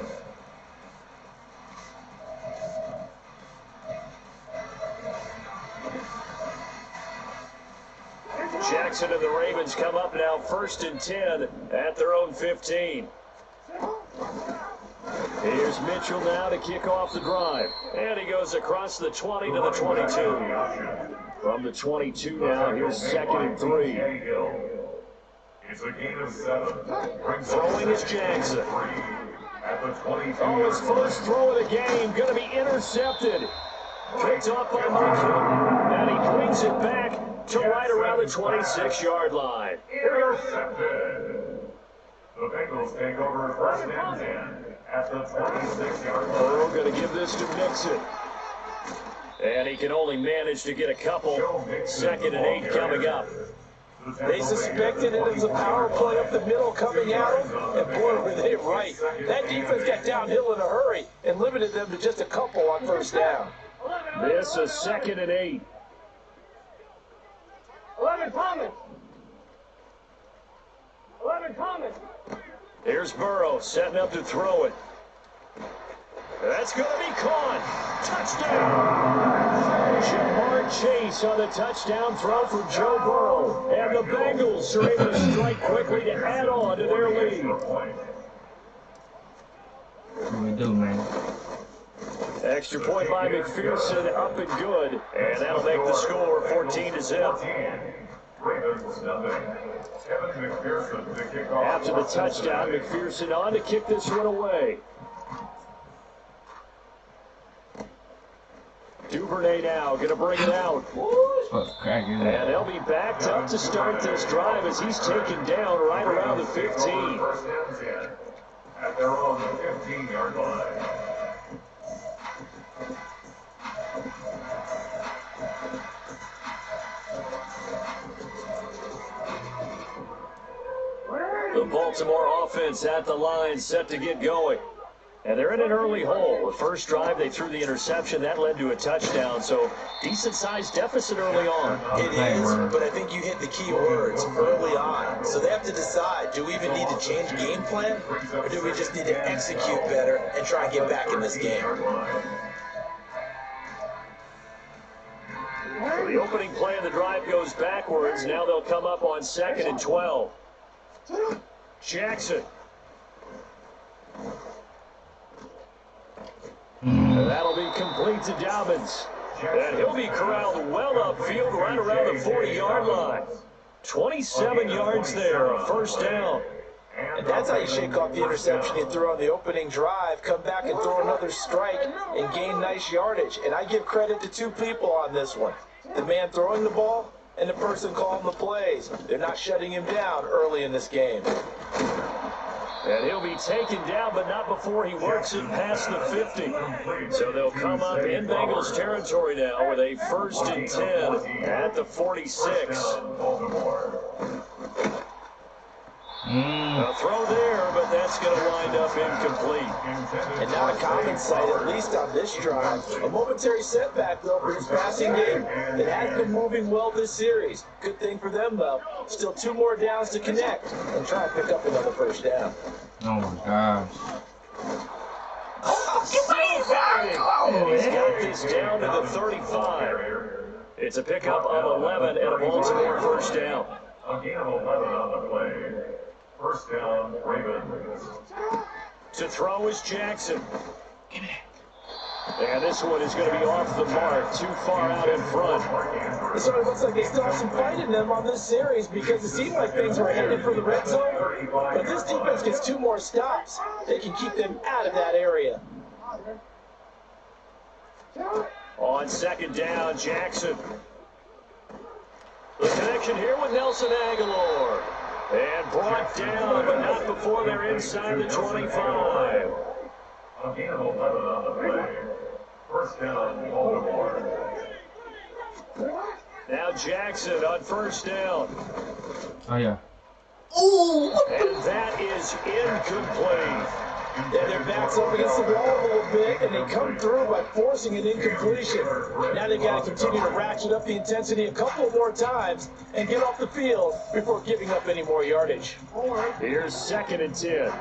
Jackson and the Ravens come up now first and 10 at their own 15. Here's Mitchell now to kick off the drive. And he goes across the 20 to the 22. From the 22 now, here's second and 3. It's a gain of 7. Throwing is Jackson. At the 22. Oh, his first throw of the game, going to be intercepted. Picked off by Michael. And he brings it back to right around the 26-yard line. Intercepted. The Bengals take over first and 10 at the 26-yard line. Burrow going to give this to Mixon. And he can only manage to get a couple. Second and 8 coming up. They suspected it as a power play up the middle coming at them, and boy, were they right. That defense got downhill in a hurry and limited them to just a couple on first down. This is second and 8. 11 Thomas. 11 Thomas. Here's Burrow setting up to throw it. That's going to be caught. Touchdown. Jamar Chase on the touchdown throw for Joe Burrow. And the Bengals are able to strike quickly to add on to their lead. What do we do, man? Extra point by McPherson, up and good. And that'll make the score 14-0. Ravens nothing. Kevin McPherson to kick off. After the touchdown, McPherson on to kick this one away. Duvernay now going to bring it out. Cracking And they'll be backed up to start this drive as he's taken down right around the 15. First and 10 at their own 15-yard line. The Baltimore offense at the line, set to get going. And they're in an early hole. The first drive, they threw the interception. That led to a touchdown. So, decent-sized deficit early on. It is, but I think you hit the key words early on. So they have to decide, do we even need to change game plan, or do we just need to execute better and try and get back in this game? So the opening play of the drive goes backwards. Now they'll come up on second and 12. Jackson. That'll be complete to Dobbins. And he'll be corralled well upfield right around the 40-yard line. 27 yards there, a first down. And that's how you shake off the interception you threw on the opening drive, come back and throw another strike and gain nice yardage. And I give credit to 2 people on this one. The man throwing the ball and the person calling the plays. They're not shutting him down early in this game. And he'll be taken down, but not before he works it past the 50. So they'll come up in Bengals territory now with a first and 10 at the 46. A throw there, but but that's going to wind up incomplete. And not a common sight, at least on this drive. A momentary setback, though, for this passing game that has been moving well this series. Good thing for them, though. Still 2 more downs to connect and try and pick up another first down. Oh my gosh. He's got this down to the 35. It's a pickup of 11 and a Baltimore first down. A gain of 11 on the play. First down, Ravens. To throw is Jackson. And this one is going to be off the mark, too far out in front. It sort of looks like they still have some fight in them on this series because it seemed like things were headed for the red zone. But if this defense gets 2 more stops, they can keep them out of that area. On second down, Jackson. The connection here with Nelson Aguilar. And brought down, but not before they're inside the 25. A gain of 11 on the play. First down, Baltimore. Now Jackson on first down. Oh yeah. And that is incomplete. Yeah, their backs up against the wall a little bit, and they come through by forcing an incompletion. Now they've got to continue to ratchet up the intensity a couple more times and get off the field before giving up any more yardage. Here's 2nd and 10.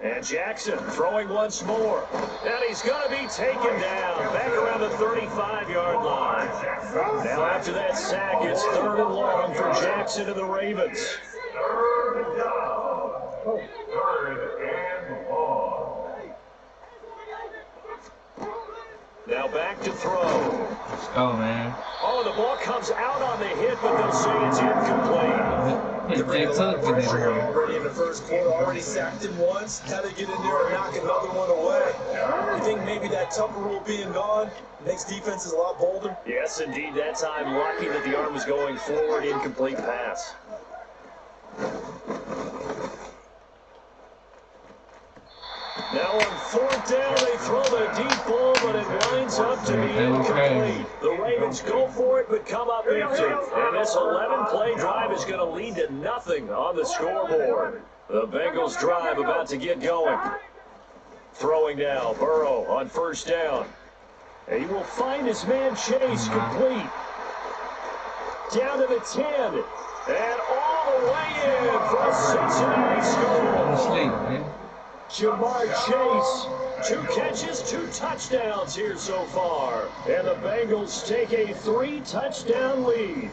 And Jackson throwing once more. And he's going to be taken down back around the 35-yard line. Now after that sack, it's 3rd and long for Jackson and the Ravens. 3rd down. 3rd and long. Now back to throw. Let's go, man. Oh, the ball comes out on the hit, but they'll say it's incomplete. They bring a lot of pressure already in the first quarter. Already sacked him once. Had to get in there and knock another one away. You think maybe that Tupper rule being gone makes defenses a lot bolder? Yes, indeed. That time, lucky that the arm was going forward. Incomplete pass. Now on 4th down, they throw the deep ball, but it winds up to be incomplete. The Ravens go for it, but come up empty. And this 11-play drive is going to lead to nothing on the scoreboard. The Bengals drive about to get going. Throwing now, Burrow on first down. And he will find his man Chase complete. Down to the 10. And all the way in for a Cincinnati score. Sleep, man. Jamar Chase, 2 catches, 2 touchdowns here so far. And the Bengals take a 3-touchdown lead.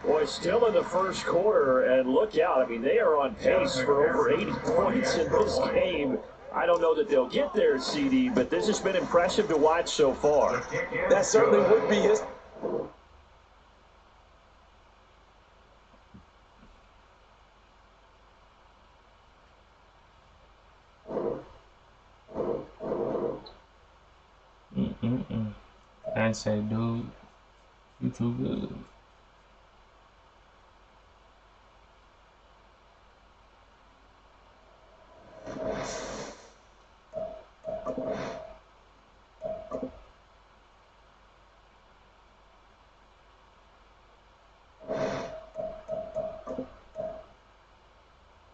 Boy, still in the first quarter, and look out. I mean, they are on pace for over 80 points in this game. I don't know that they'll get there, CD, but this has been impressive to watch so far. That certainly would be his. I say, dude, you too good.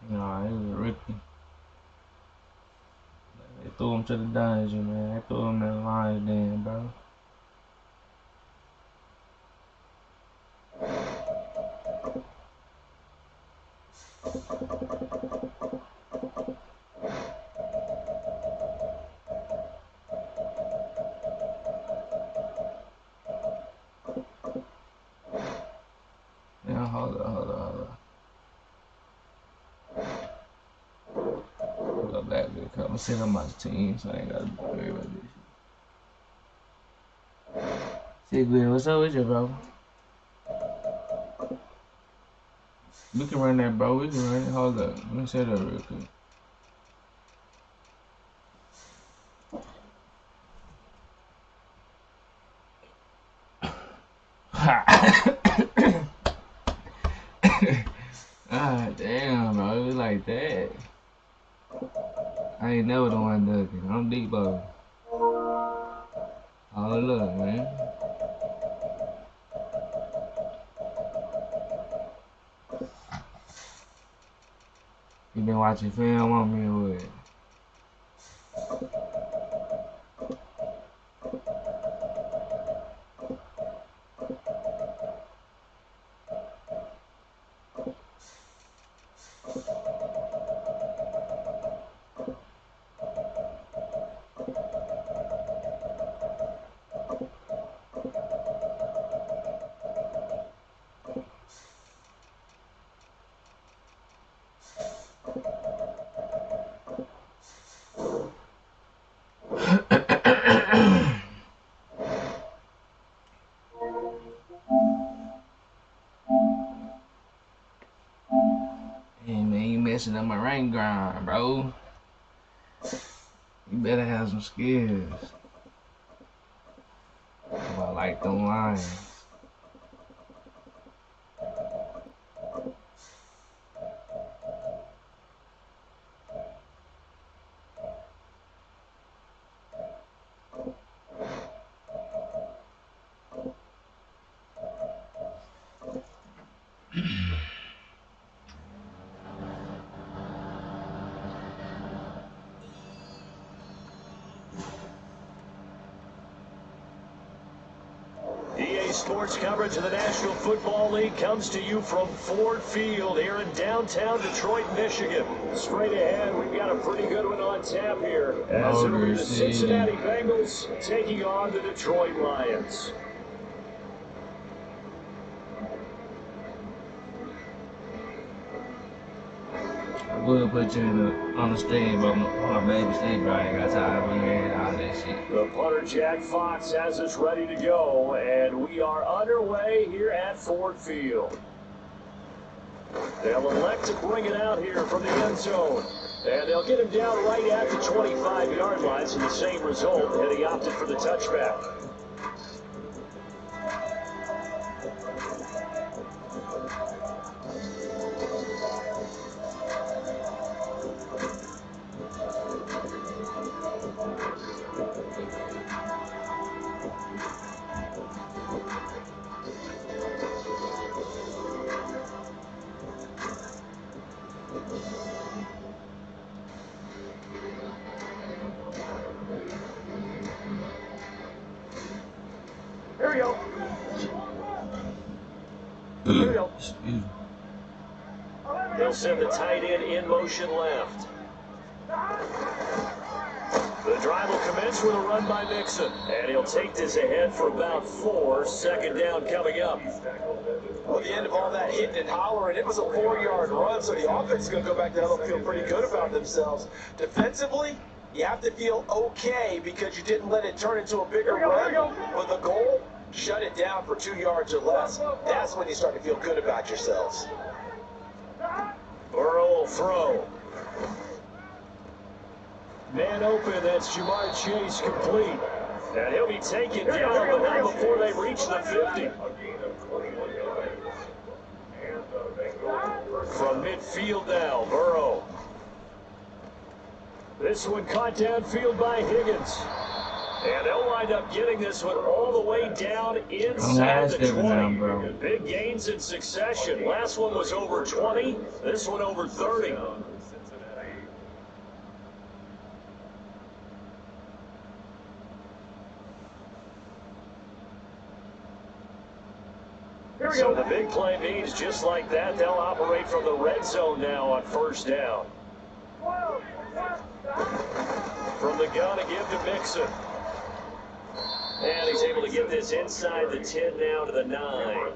Nah, it was a rookie. They threw him to the dungeon, man. They threw him in the lion's den, bro. Yeah, hold up. Go back there, cause I'm sitting on my team, so I ain't gotta worry about this shit. See, Glenn, what's up with you, bro? We can run that, bro. We can run it. Hold up. Let me say that real quick. Ah, damn, bro. It was like that. I ain't never the one ducking. I'm Debo. Oh, look, man. You been watching film on me or what? Hey man, you messing up my rank grind, bro. You better have some skills. I like them lines. EA Sports coverage of the National Football League comes to you from Ford Field here in downtown Detroit, Michigan. Straight ahead, we've got a pretty good one on tap here as it'll be the Cincinnati Bengals taking on the Detroit Lions. I would put you on the stream, but my baby sleep right. I got time for you and all that shit. The punter Jack Fox has us ready to go, and we are underway here at Ford Field. They'll elect to bring it out here from the end zone. And they'll get him down right at the 25-yard line, so the same result, and he opted for the touchback. Here we go. Here we go. They'll send the tight end in motion left. The drive will commence with a run by Mixon, and he'll take this ahead for about 4. Second down coming up. Well, the end of all that hitting and hollering, it was a 4-yard run, so the offense is going to go back down and feel pretty good about themselves. Defensively, you have to feel okay because you didn't let it turn into a bigger run. But the goal, shut it down for 2 yards or less. That's when you start to feel good about yourselves. Burrow will throw. Man open, that's Jamar Chase complete. And he'll be taken down, but not before they reach the 50. From midfield now, Burrow. This one caught downfield by Higgins. And they'll wind up getting this one all the way down inside the 20. Big gains in succession. Last one was over 20. This one over 30. So the big play means just like that, they'll operate from the red zone now on first down. From the gun to give to Mixon. And he's able to get this inside the 10 now to the 9.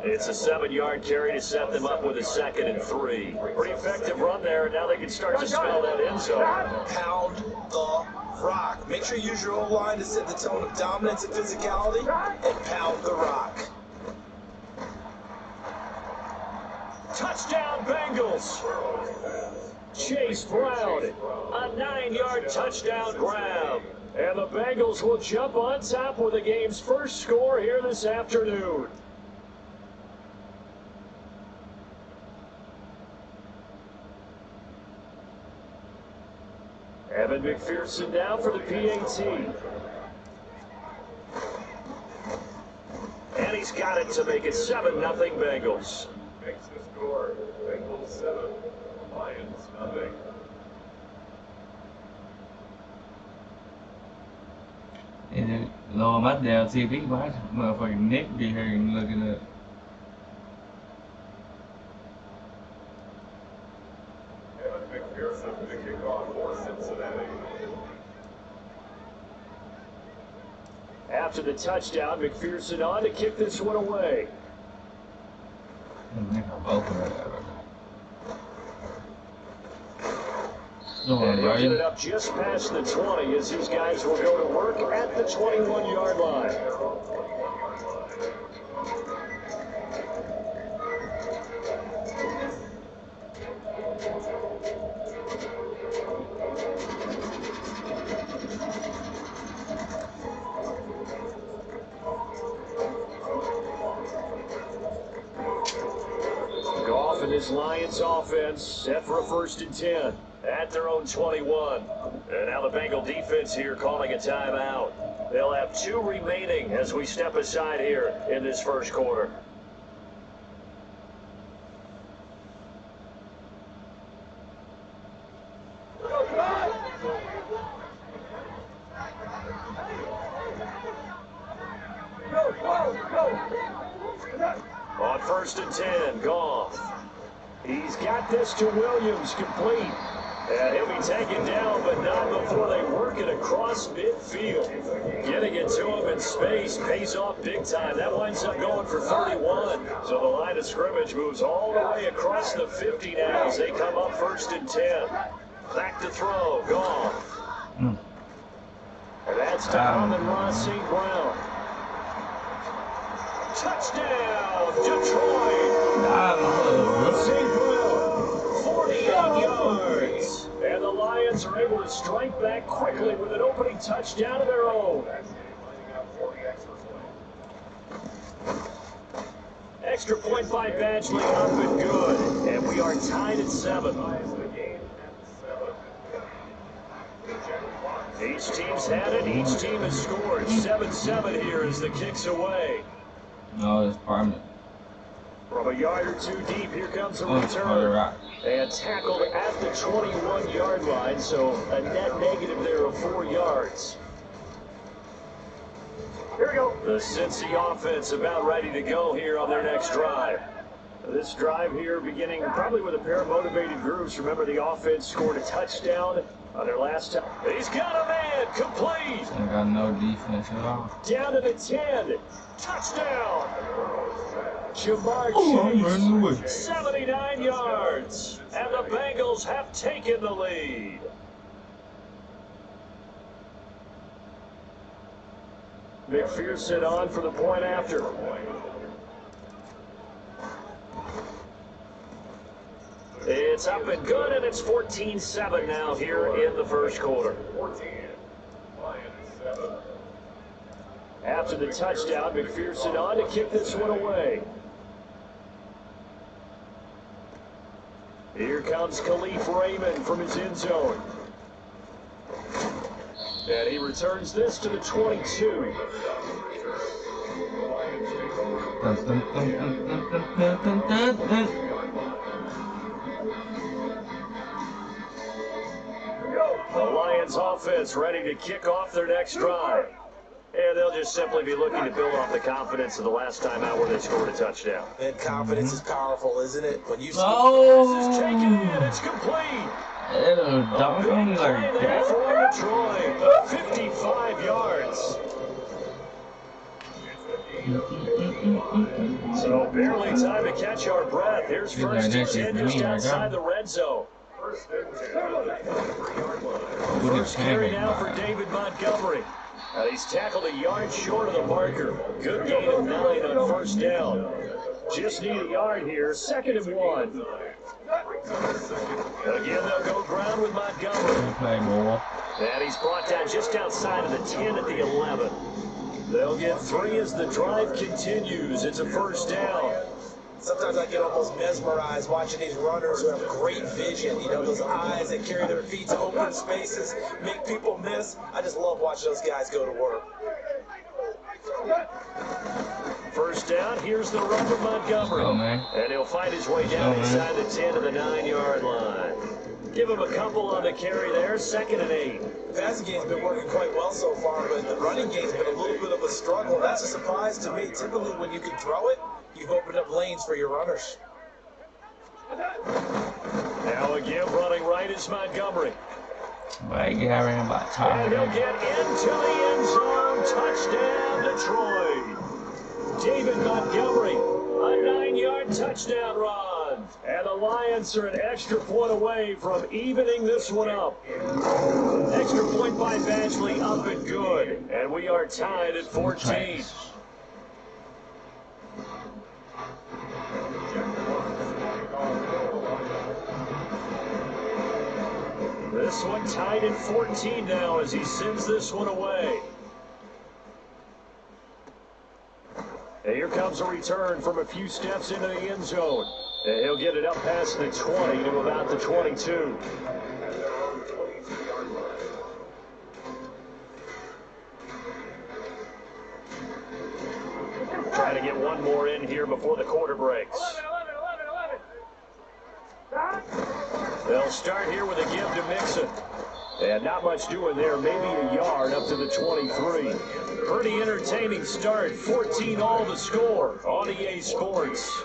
It's a 7-yard carry to set them up with a 2nd and 3. Pretty effective run there, and now they can start to smell that end zone. Pound the rock. Make sure you use your O-line to set the tone of dominance and physicality, and pound the rock. Touchdown, Bengals! Chase Brown, a 9-yard touchdown grab. And the Bengals will jump on top with the game's first score here this afternoon. Evan McPherson down for the PAT. And he's got it to make it 7-0 Bengals. Makes the score. Bengals 7, Lions nothing. And Lord, my damn TV, my motherfucking neck be hurting looking up. Evan McPherson to kick off for Cincinnati. After the touchdown, McPherson on to kick this one away. And he'll get it up just past the 20 as these guys will go to work at the 21-yard line. Goff and his Lions offense set for a 1st and 10 at their own 21. And now the Bengal defense here calling a timeout. They'll have 2 remaining as we step aside here in this first quarter. On 1st and 10, Goff. He's got this to Williams, complete. And he'll be taken down, but not before they work it across midfield. Getting it to him in space pays off big time. That winds up going for 31. So the line of scrimmage moves all the way across the 50 now as they come up 1st and 10. Back to throw, Goff. And that's to Amon-Ra St. Brown. Touchdown, Detroit. St. Brown, 48 yards. And the Lions are able to strike back quickly with an opening touchdown of their own. Extra point by Badgley up and good. And we are tied at 7. Each team's had it. Each team has scored. 7-7 here as the kick's away. No, it's permanent. From a yard or 2 deep, here comes a return. And tackled at the 21-yard line, so a net negative there of 4 yards. Here we go. The Cincy offense about ready to go here on their next drive. This drive here beginning probably with a pair of motivated groups. Remember, the offense scored a touchdown on their last time. He's got a man, complete. I got no defense at all. Down to the 10. Touchdown. Jamar Chase, 79 yards. And the Bengals have taken the lead. McPherson on for the point after. It's up and good, and it's 14-7 now here in the first quarter. 14, Lions 7. After the touchdown, McPherson on to kick this one away. Here comes Khalif Raymond from his end zone. And he returns this to the 22. The Lions offense ready to kick off their next drive. And they'll just simply be looking to build off the confidence of the last time out where they scored a touchdown. And confidence is powerful, isn't it? When you This is taken in, it's complete. Don't Big play there for Detroit. 55 yards. So barely time to catch our breath. Here's 1st and 10 just outside the red zone. First carry now for David Montgomery. He's tackled a yard short of the marker. Good gain of 9 on 1st down. Just need a yard here. 2nd and 1. Again, they'll go ground with Montgomery. And he's brought down just outside of the 10 at the 11. They'll get 3 as the drive continues. It's a 1st down. Sometimes I get almost mesmerized watching these runners who have great vision. You know, those eyes that carry their feet to open spaces, make people miss. I just love watching those guys go to work. First down, here's the run from Montgomery. Oh, man. And he'll find his way down inside the 10 to the 9-yard line. Give him a couple on the carry there, 2nd and 8. The passing game's been working quite well so far, but the running game's been a little bit of a struggle. That's a surprise to me. Typically, when you can throw it, you've opened up lanes for your runners. Now again, running right is Montgomery. Right, yeah, I ran by top. And he'll get into the end zone. Touchdown, Detroit. David Montgomery, a 9-yard touchdown run. And the Lions are an extra point away from evening this one up. Extra point by Badgley, up and good. And we are tied at 14. This one tied at 14 now as he sends this one away. And here comes a return from a few steps into the end zone. And he'll get it up past the 20 to about the 22. Trying to get one more in here before the quarter breaks. 11. They'll start here with a give to Mixon. And not much doing there, maybe a yard up to the 23. Pretty entertaining start, 14 all to score on EA Sports.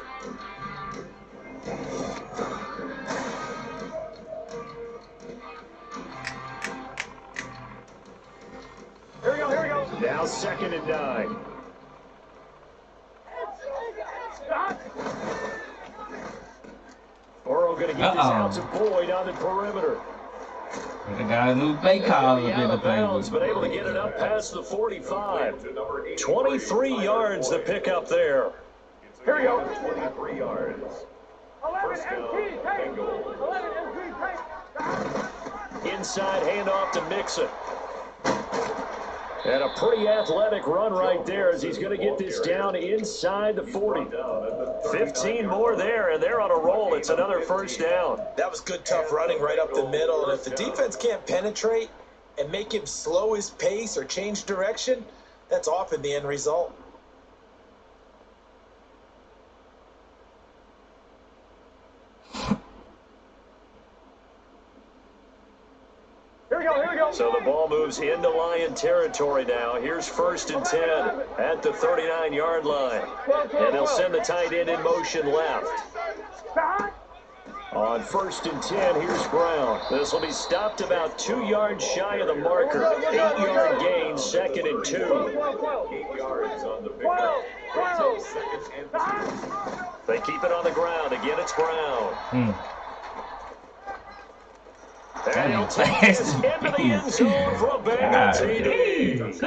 Here we go. Now 2nd and 9. Stop. Burrow going to get this out to Boyd on the perimeter. They got a new play call up in Out the of bounds, but able to get it up past the 45. 23 yards to pick up there. Here we go. 23 yards. 11 MT tape. 11 MT tape. Inside handoff to Mixon. And a pretty athletic run right there as he's going to get this down inside the 40. 15 more there, and they're on a roll. It's another first down. That was good, tough running right up the middle. And if the defense can't penetrate and make him slow his pace or change direction, that's often the end result. Here we go. So the ball moves into Lion territory now. Here's 1st and 10 at the 39-yard line. And they'll send the tight end in motion left. Stop. On 1st and 10, here's Brown. This will be stopped about 2 yards shy of the marker. 8-yard gain, 2nd and 2. 8 yards on the pickup. 2nd and 2. They keep it on the ground. Again, it's Brown. And he'll take this into the end zone for a Bengal TD.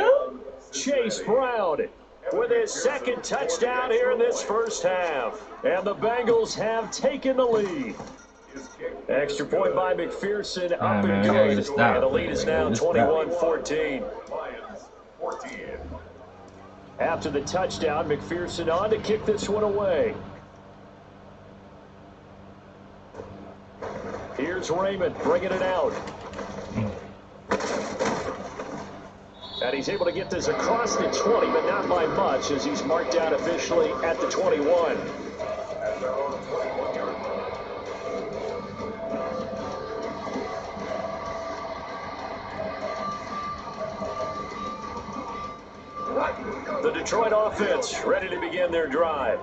Chase Brown with his 2nd touchdown here in this first half. And the Bengals have taken the lead. Extra point by McPherson, up and good. And the lead is now 21-14. After the touchdown, McPherson on to kick this one away. Here's Raymond bringing it out. And he's able to get this across the 20, but not by much as he's marked out officially at the 21. The Detroit offense ready to begin their drive.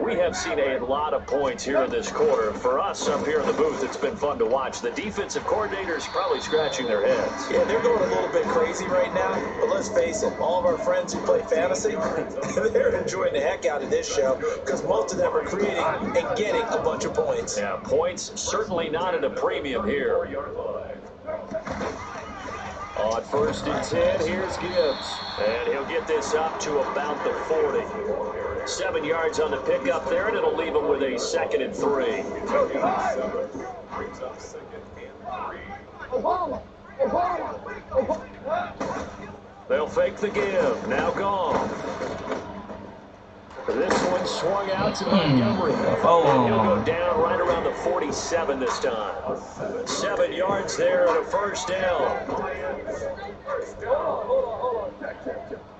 We have seen a lot of points here in this quarter. For us up here in the booth, it's been fun to watch. The defensive coordinators probably scratching their heads. Yeah, they're going a little bit crazy right now, but let's face it, all of our friends who play fantasy, they're enjoying the heck out of this show because most of them are creating and getting a bunch of points. Yeah, points certainly not at a premium here. On 1st and 10, here's Gibbs. And he'll get this up to about the 40. 7 yards on the pickup there, and it'll leave him with a 2nd and 3. They'll fake the give. Now gone. This one swung out to Montgomery. And he'll go down right around the 47 this time. 7 yards there and a first down.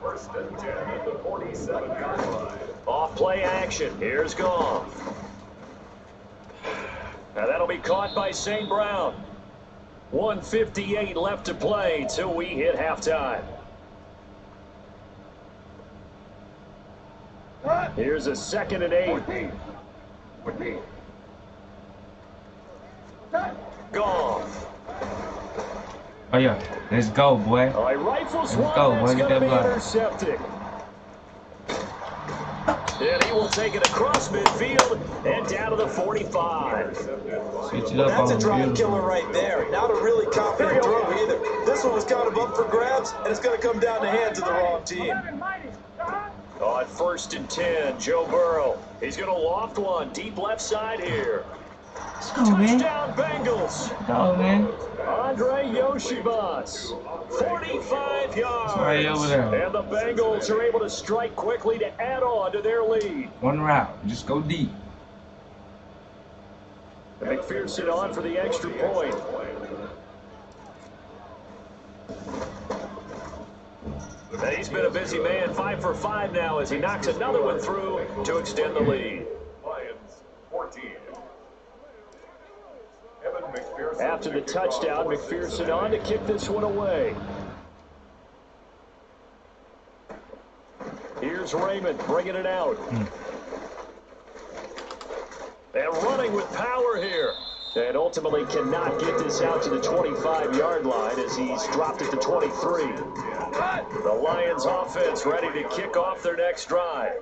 First and 10 at the 47-yard line. Off play action. Here's Goff. Now that'll be caught by St. Brown. 1:58 left to play till we hit halftime. Here's a 2nd and 8. Goff. Oh yeah, let's go, boy. All right, rifles Let's one. go, boy. It's Get going to that be block. intercepted. And he will take it across midfield and down to the 45. Switch it up That's a on drive the killer right there. Not a really confident throw either. This one was kind of up for grabs, and it's going to come down the hands of the wrong team. On 1st and 10, Joe Burrow. He's going to loft one deep left side here. Let's go, man. Touchdown Bengals. Go, man. Andre Yoshibas, 45 yards. Right over there. And the Bengals are able to strike quickly to add on to their lead. One route. Just go deep. McPherson on for the extra point. He's been a busy man, 5 for 5 now as he knocks another one through to extend the lead. Lions 14. Evan McPherson. After the touchdown, McPherson on to kick this one away. Here's Raymond bringing it out. And running with power here. And ultimately cannot get this out to the 25-yard line as he's dropped it to 23. The Lions offense ready to kick off their next drive.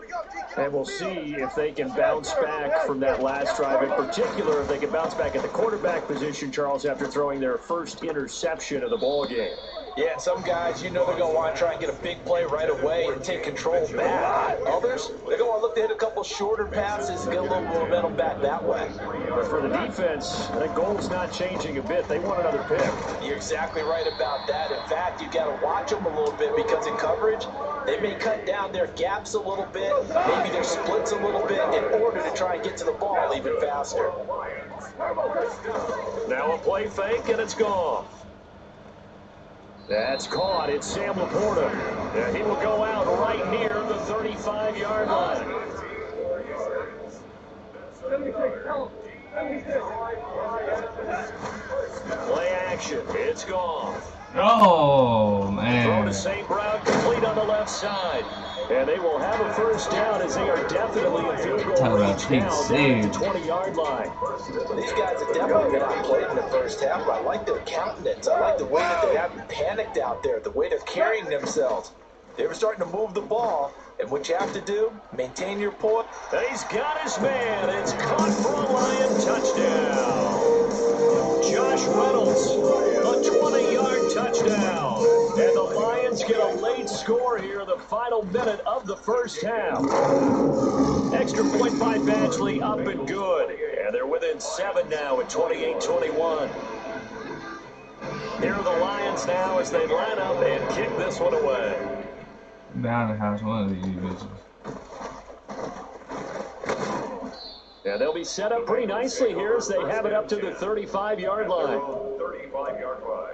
And we'll see if they can bounce back from that last drive. In particular, if they can bounce back at the quarterback position, Charles, after throwing their first interception of the ball game. Yeah, and some guys, you know they're going to want to try and get a big play right away and take control back. Others, they're going to look to hit a couple shorter passes and get a little momentum back that way. But for the defense, the goal's not changing a bit. They want another pick. You're exactly right about that. In fact, you've got to watch them a little bit because in coverage, they may cut down their gaps a little bit, maybe their splits a little bit in order to try and get to the ball even faster. Now a play fake, and it's gone. That's caught. It's Sam Laporta. And he will go out right near the 35-yard line. Play action. It's gone. Oh, Throw man. to St. Brown, complete on the left side. And they will have a first down as they are definitely in field goal Talk about range now down at the 20-yard line. These guys have definitely been outplayed in the first half, but I like their countenance. I like the way that they haven't panicked out there, the way they're carrying themselves. They were starting to move the ball, and what you have to do, maintain your poise. He's got his man. It's caught for a Lion touchdown. Josh Reynolds, a 20-yard touchdown. And the Lions get a late score here in the final minute of the first half. Extra point by Badgley, up and good. And they're within 7 now at 28-21. Here are the Lions now as they line up and kick this one away. Bound to house one of these bitches. And they'll be set up pretty nicely here as they have it up to the 35-yard line. 35-yard line.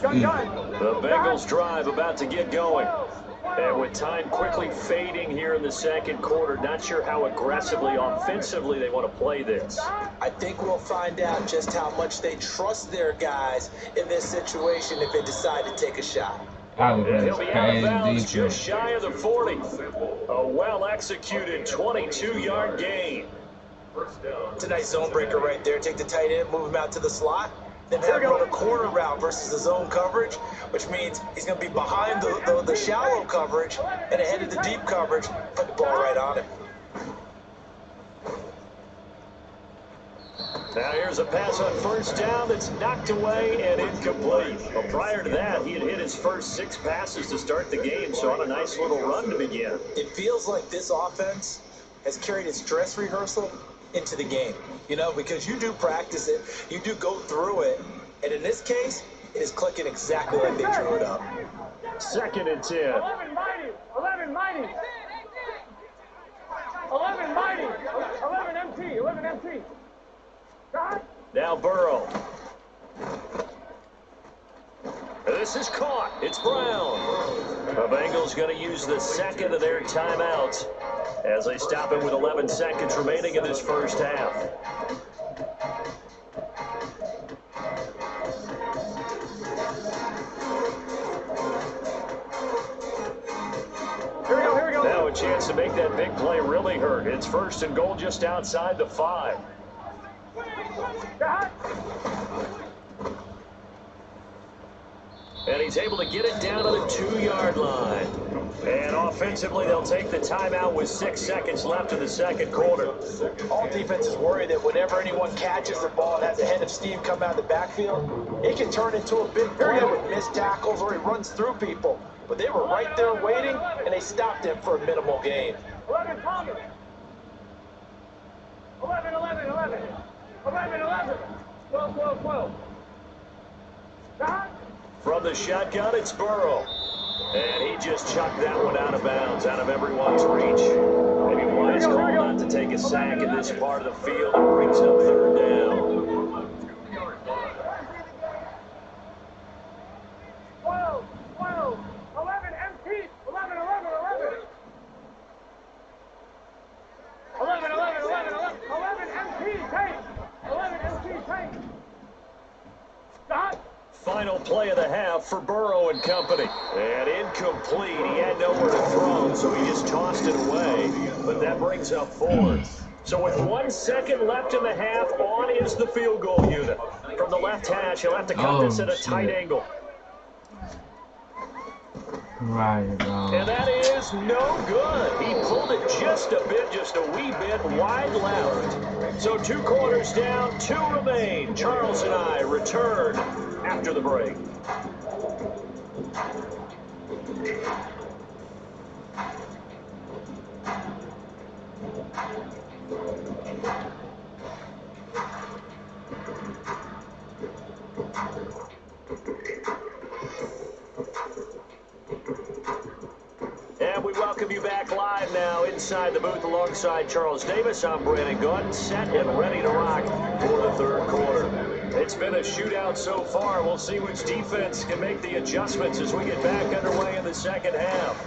The Bengals drive about to get going. And with time quickly fading here in the second quarter, not sure how aggressively, offensively they want to play this. I think we'll find out just how much they trust their guys in this situation if they decide to take a shot. And he'll be out of bounds just shy of the 40. A well-executed 22-yard gain. It's a nice zone breaker right there. Take the tight end, move him out to the slot, then have him run a corner route versus the zone coverage, which means he's going to be behind the shallow coverage and ahead of the deep coverage. Put the ball right on him. Now here's a pass on first down that's knocked away and incomplete. Well, prior to that, he had hit his first 6 passes to start the game, so on a nice little run to begin. It feels like this offense has carried its dress rehearsal into the game, you know, because you do practice it, you do go through it, and in this case, is clicking exactly like they drew it up. 2nd and 10. 11 mighty. 11 mighty. 11 mighty. 11 MT. 11 MT. Now Burrow. This is caught. It's Brown. The Bengals going to use the 2nd of their timeouts as they stop him with 11 seconds remaining in this first half. Here we go. Now a chance to make that big play really hurt. It's 1st and goal just outside the 5. And he's able to get it down to the 2-yard line. And offensively, they'll take the timeout with 6 seconds left in the 2nd quarter. All defenses worry that whenever anyone catches the ball and has a head of steam come out of the backfield, it can turn into a big play with missed tackles or he runs through people. But they were right there waiting, and they stopped him for a minimal gain. 11 Thomas. 11. 12. From the shotgun, it's Burrow. And he just chucked that one out of bounds, out of everyone's reach. Maybe wise call not to take a sack in this part of the field. It brings up 3rd down. 12. 11 MT. 11. 11 MT tank. 11 MT tank. Stop. Final play of the half for Burrow and company. And incomplete. He had nowhere to throw, so he just tossed it away. But that brings up 4th. So with 1 second left in the half, on is the field goal unit. From the left hash, he'll have to cut this at a tight angle. Right, And that is no good. He pulled it just a wee bit wide left. So 2 quarters down, 2 remain. Charles and I return after the break. And we welcome you back live now inside the booth alongside Charles Davis. I'm Madden Goat, set and ready to rock for the 3rd quarter. It's been a shootout so far. We'll see which defense can make the adjustments as we get back underway in the 2nd half.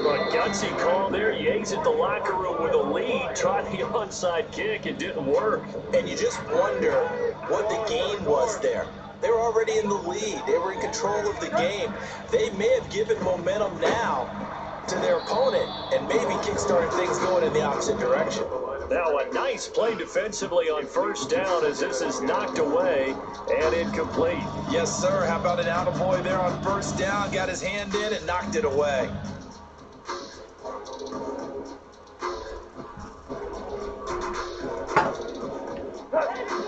But gutsy call there. Yates at the locker room with a lead. Tried the onside kick. It didn't work. And you just wonder what the game was there. They were already in the lead. They were in control of the game. They may have given momentum now to their opponent and maybe kickstarted things going in the opposite direction. Now a nice play defensively on 1st down as this is knocked away and incomplete. Yes, sir. How about an attaboy there on 1st down? Got his hand in and knocked it away.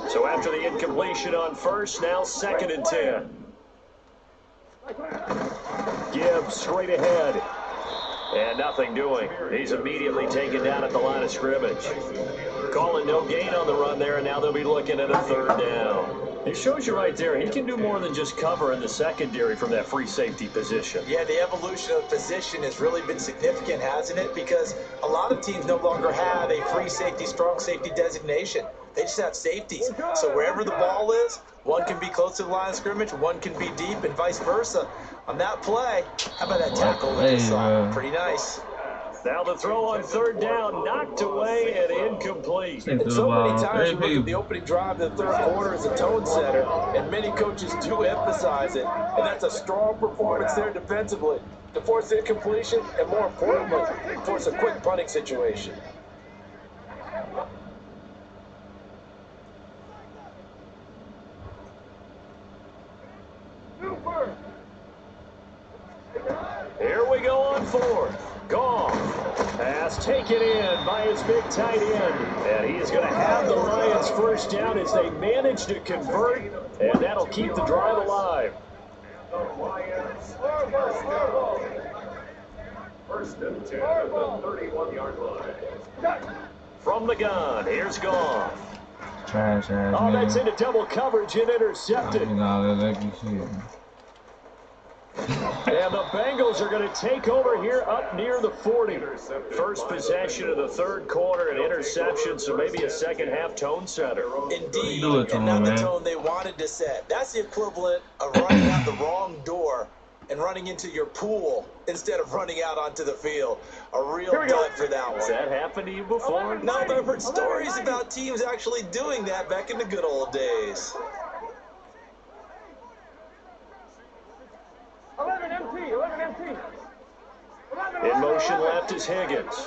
So after the incompletion on 1st, now 2nd and 10. Gibbs straight ahead. And nothing doing. He's immediately taken down at the line of scrimmage. Calling no gain on the run there, and now they'll be looking at a 3rd down. It shows you right there, he can do more than just cover in the secondary from that free safety position. Yeah, the evolution of position has really been significant, hasn't it? Because a lot of teams no longer have a free safety, strong safety designation. They just have safeties. So wherever the ball is, one can be close to the line of scrimmage, one can be deep, and vice versa. On that play, how about that tackle with the side? Pretty nice. Now the throw on 3rd down, knocked away and incomplete. And so many times you look at the opening drive of the 3rd quarter as a tone setter, and many coaches do emphasize it. And that's a strong performance there defensively to force incompletion and, more importantly, force a quick punting situation. Here we go on 4th. Goff. Pass taken in by his big tight end. And he is going to have the Lions 1st down as they manage to convert. And that'll keep the drive alive. First and 10 at the 31-yard line. From the gun, here's Goff. Trash ass Oh, that's nigga. into double coverage and intercepted. You know, that lucky shit. And the Bengals are going to take over here up near the 40. First possession of the third quarter, an interception, so maybe a second half tone setter. Indeed, Do it to and him, not the man. tone they wanted to set. That's the equivalent of running out the wrong door and running into your pool instead of running out onto the field. A real dud for that one. Has that happened to you before? No, but I've heard stories about teams actually doing that back in the good old days. 11 MT, 11 MT. In motion left is Higgins.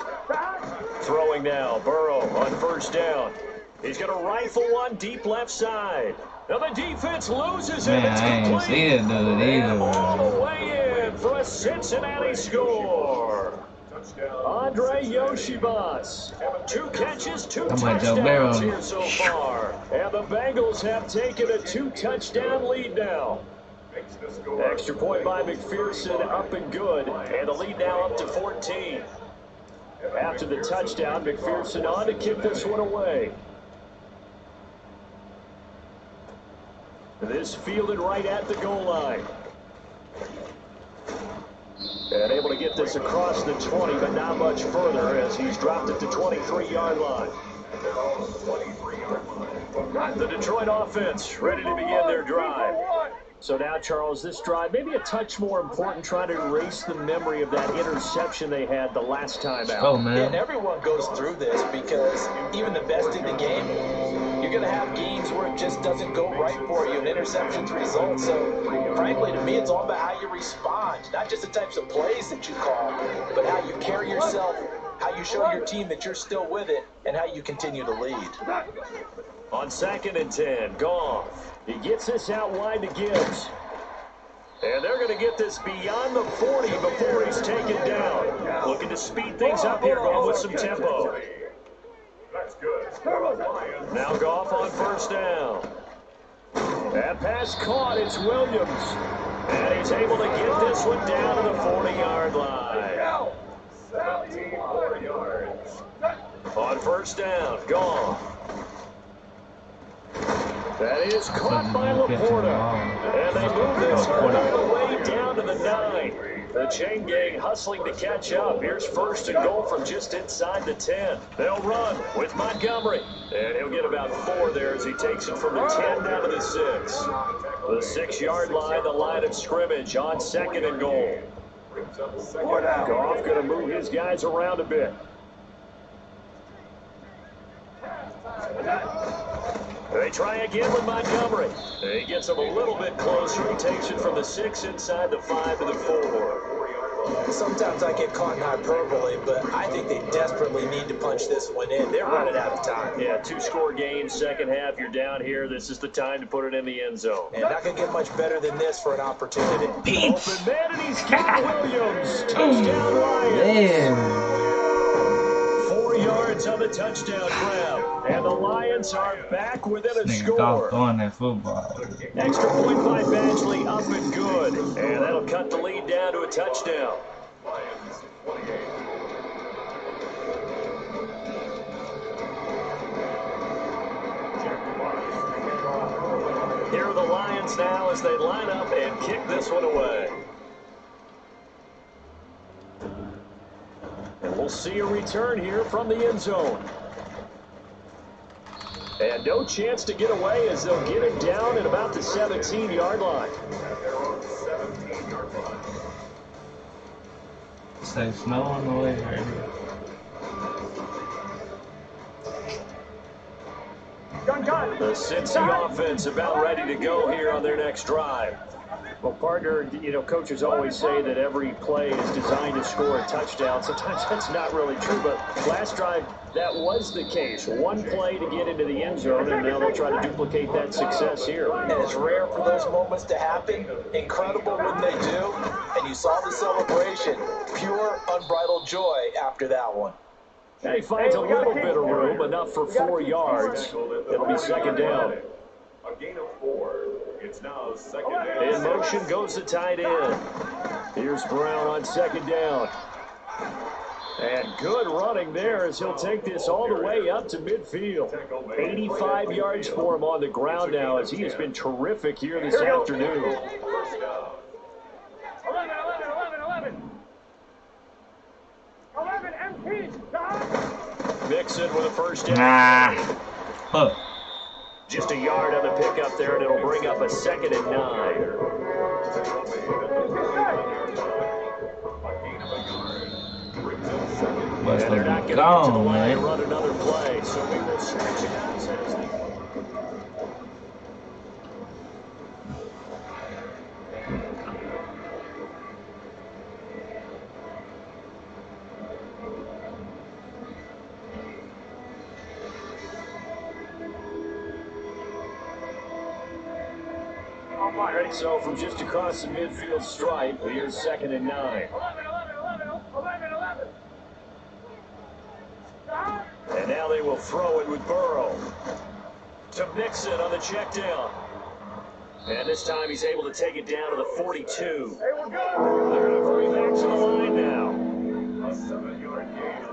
Throwing now, Burrow on first down. He's going to rifle one deep left side. Now the defense loses it. Man, It's I ain't complete. see it do it And either. all the way in for a Cincinnati score. Andre Yoshibas. 2 catches, 2 That might Joe Barrow. touchdowns here so far. And the Bengals have taken a 2-touchdown lead now. Extra point by McPherson, up and good. And the lead now up to 14. After the touchdown, McPherson on to kick this one away. This fielded right at the goal line. And able to get this across the 20, but not much further as he's dropped it to 23-yard line. The Detroit offense ready to begin their drive. So now, Charles, this drive, maybe a touch more important, trying to erase the memory of that interception they had the last time out. Oh, And man. everyone goes through this because even the best in the game, you're going to have games where it just doesn't go right for you and interceptions result. So, frankly, to me, it's all about how you respond, not just the types of plays that you call, but how you carry yourself, how you show your team that you're still with it, and how you continue to lead. On 2nd and 10, Goff. He gets this out wide to Gibbs. And they're going to get this beyond the 40 before he's taken down. Looking to speed things up here, going with some tempo. That's good. Now Goff on first down. That pass caught. It's Williams. And he's able to get this one down to the 40-yard line. 17 more yards. On first down, Goff. That is caught by Laporta. And they move this all the way down to the 9. The chain gang hustling to catch up. Here's first and goal from just inside the 10. They'll run with Montgomery. And he'll get about 4 there as he takes it from the 10 down to the 6. The 6-yard line, the line of scrimmage on 2nd and goal. Goff going to move his guys around a bit. They try again with Montgomery. He gets him a little bit closer. He takes it from the 6 inside the 5 to the 4. Sometimes I get caught in hyperbole, but I think they desperately need to punch this one in. They're running out of time. Yeah, 2-score game, second half. You're down here. This is the time to put it in the end zone. And not going to get much better than this for an opportunity. Open man, and he's got Williams. Touchdown Lions. Damn. 4 yards on the touchdown grab. And the Lions are back within a Nigga Goff score. throwing that football. Extra point by Badgley, up and good. And that'll cut the lead down to a touchdown. Lions 28. Here are the Lions now as they line up and kick this one away. And we'll see a return here from the end zone. And no chance to get away as they'll get it down at about the 17-yard line. Their own 17-yard line. Say snow on the way here. The Cincy offense about ready to go here on their next drive. Well, partner, coaches always say that every play is designed to score a touchdown. Sometimes that's not really true, but last drive, that was the case. One play to get into the end zone, and now they'll try to duplicate that success here. And it's rare for those moments to happen. Incredible when they do. And you saw the celebration. Pure, unbridled joy after that one. And he finds a little bit of room, enough for 4 yards. It'll be second down. A gain of 4. It's now second and In motion goes the tight end. Here's Brown on second down. And good running there as he'll take this all the way up to midfield. 85 yards for him on the ground now as he has been terrific here this afternoon. 11. 11 MT. Mixon with a first down. Huh. Just a yard on the pickup there, and it'll bring up a 2nd and 9. Must And they're not have going to get to the gone, line and man. run another play, so we will stretch it out. So from just across the midfield stripe, here's 2nd and 9. 11. And now they will throw it with Burrow. To Mixon on the check down. And this time he's able to take it down to the 42. Hey, we're good. They're going to bring back to the line now. A 7-yard gain.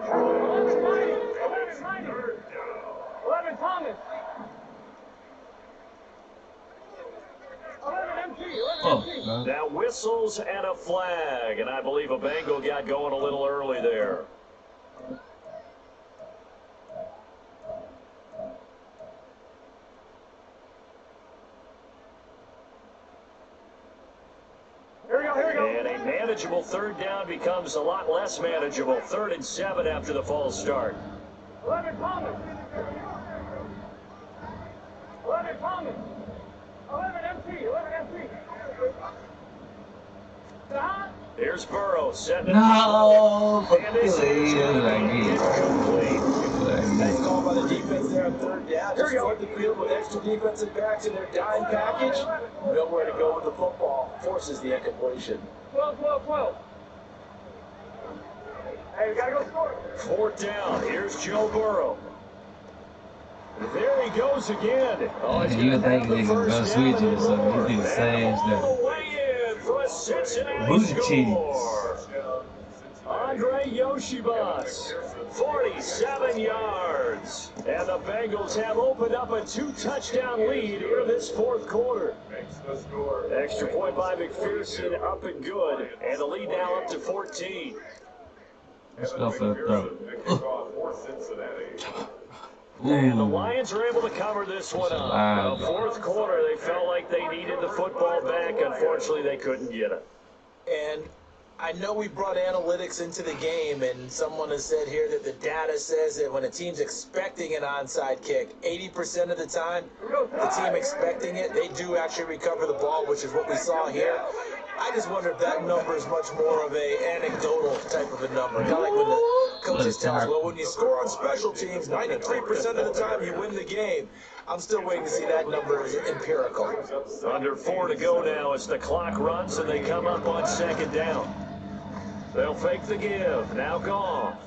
11 Thomas. 11 MT. 11 Oh, MT. no. Now whistles and a flag. And I believe a Bengal got going a little early there. And a manageable 3rd down becomes a lot less manageable. 3rd and 7 after the false start. 11 Thomas. 11 Thomas. 11 MT. 11 MT. Here's Burrow setting it. No, but And this is incomplete. Nice call by the defense there on 3rd down. Just flood the field with extra defensive backs in their dime package. Nowhere to go with the football. Forces the incompletion. 12. Hey, we gotta go score. 4th down. Here's Joe Burrow. There he goes again. Oh, he's You would gonna think have the they could go first switch down it or and something. more. He did the same And all stuff. the way in for a Cincinnati Booty score. Andre Yoshibas, 47 yards. And the Bengals have opened up a 2-touchdown lead here in this 4th quarter. Extra point by McPherson, up and good. And the lead now up to 14. Let's go for the throw. And the Ooh. Lions are able to cover this one up. The 4th quarter, they felt like they needed the football back. Unfortunately, they couldn't get it. And I know we brought analytics into the game, and someone has said here that the data says that when a team's expecting an onside kick, 80% of the time, the team expecting it, they do actually recover the ball, which is what we saw here. I just wonder if that number is much more of a anecdotal type of a number. Kind of like when the coaches tell us, well, when you score on special teams, 93% of the time you win the game. I'm still waiting to see that number is empirical. Under 4 to go now as the clock runs and they come up on 2nd down. They'll fake the give. Now Goff.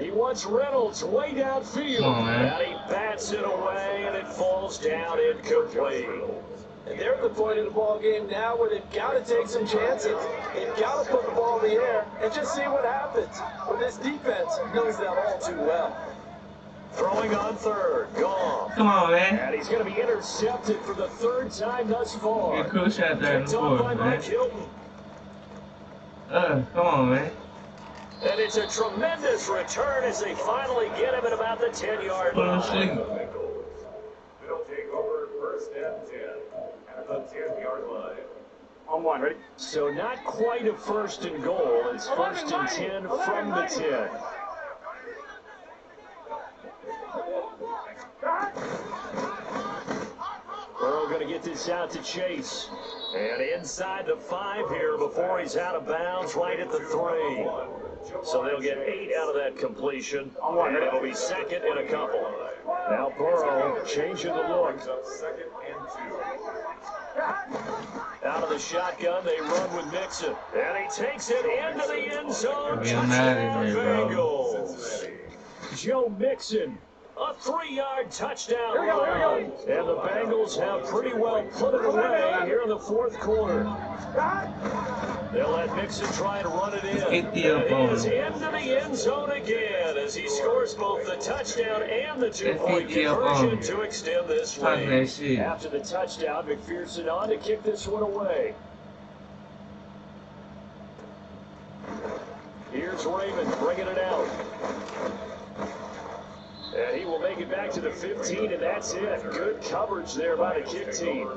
He wants Reynolds way downfield. Come on, man. And he bats it away and it falls down incomplete. And they're at the point of the ball game now where they've got to take some chances. They've got to put the ball in the air and just see what happens. But this defense knows that all too well. Throwing on 3rd. Goff. Come on, man. And he's going to be intercepted for the 3rd time thus far. Get a cool shot there in the Picked off by 4th, Mike man. Hilton. Come on, man. And it's a tremendous return as they finally get him at about the 10-yard Put him to line. sleep. They'll take over 1st and 10 at the 10-yard line. On 1, ready? So not quite a 1st and goal. It's 1st and 10 from the 10. Burrow going to get this out to Chase. And inside the 5 here before he's out of bounds right at the 3. So they'll get 8 out of that completion. And it'll be 2nd and a couple. Now Burrow changing the look. 2nd and 2. Out of the shotgun, they run with Mixon. And he takes it into the end zone. Get him out of Touchdown here, bro. Bengals. Joe Mixon. A 3-yard touchdown run. And the Bengals have pretty well put it away here in the 4th quarter. They'll let Mixon try to run it in. Get the And he is ball. into the end zone again as he scores both the touchdown and the two-point conversion to extend this lead. After the touchdown, McPherson on to kick this one away. Here's Raymond bringing it out. And he will make it back to the 15, and that's it. Good coverage there by the kick team.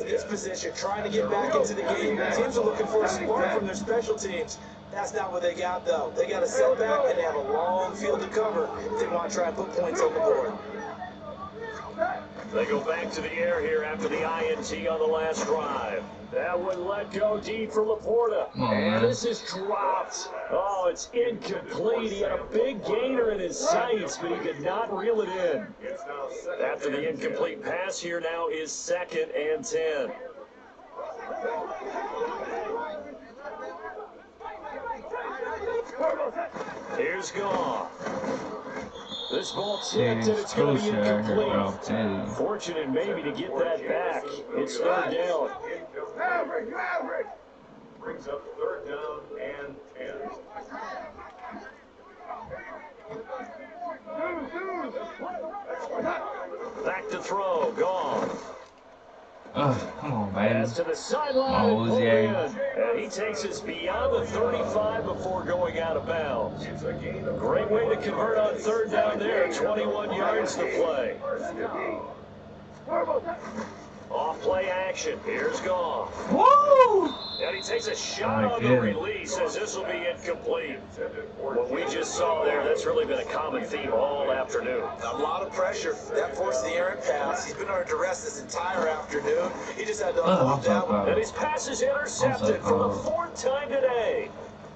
In this position, trying to get back into the game. Teams are looking for a spark from their special teams. That's not what they got, though. They got a setback, and they have a long field to cover if they want to try and put points on the board. They go back to the air here after the INT on the last drive. That one let go deep for Laporta. And this is dropped. Oh, it's incomplete. He had a big gainer in his sights, but he could not reel it in. After the incomplete pass here now is 2nd and 10. Here's Goff. This ball tipped, and it's going to be incomplete. Fortunate maybe to get that back. It's 3rd down. Average. Brings up 3rd down and 10. Back to throw. Goff. Come on, man. Pass to the sideline. And he takes us beyond the 35 before going out of bounds. Great way to convert on 3rd down there. 21 yards to play. Off play action. Here's Goff. Woo! And he takes a shot on the release as this will be incomplete. What we just saw there, that's really been a common theme all afternoon. A lot of pressure. That forced the errant pass. He's been under duress this entire afternoon. He just had to unload that one. And his pass is intercepted for the 4th time today.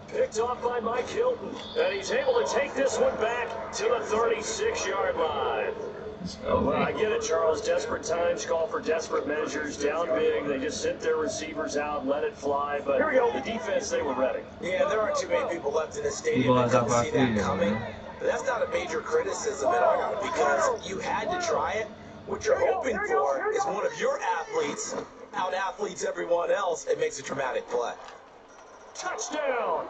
Picked off by Mike Hilton. And he's able to take this one back to the 36-yard line. Well, I get it, Charles. Desperate times call for desperate measures. Down big, they just sent their receivers out, let it fly. But the defense, they were ready. Yeah, there aren't too many people left in the stadium that couldn't see that coming. But that's not a major criticism at all because you had to try it. What you're hoping for is one of your athletes out-athletes everyone else and makes a dramatic play. Touchdown!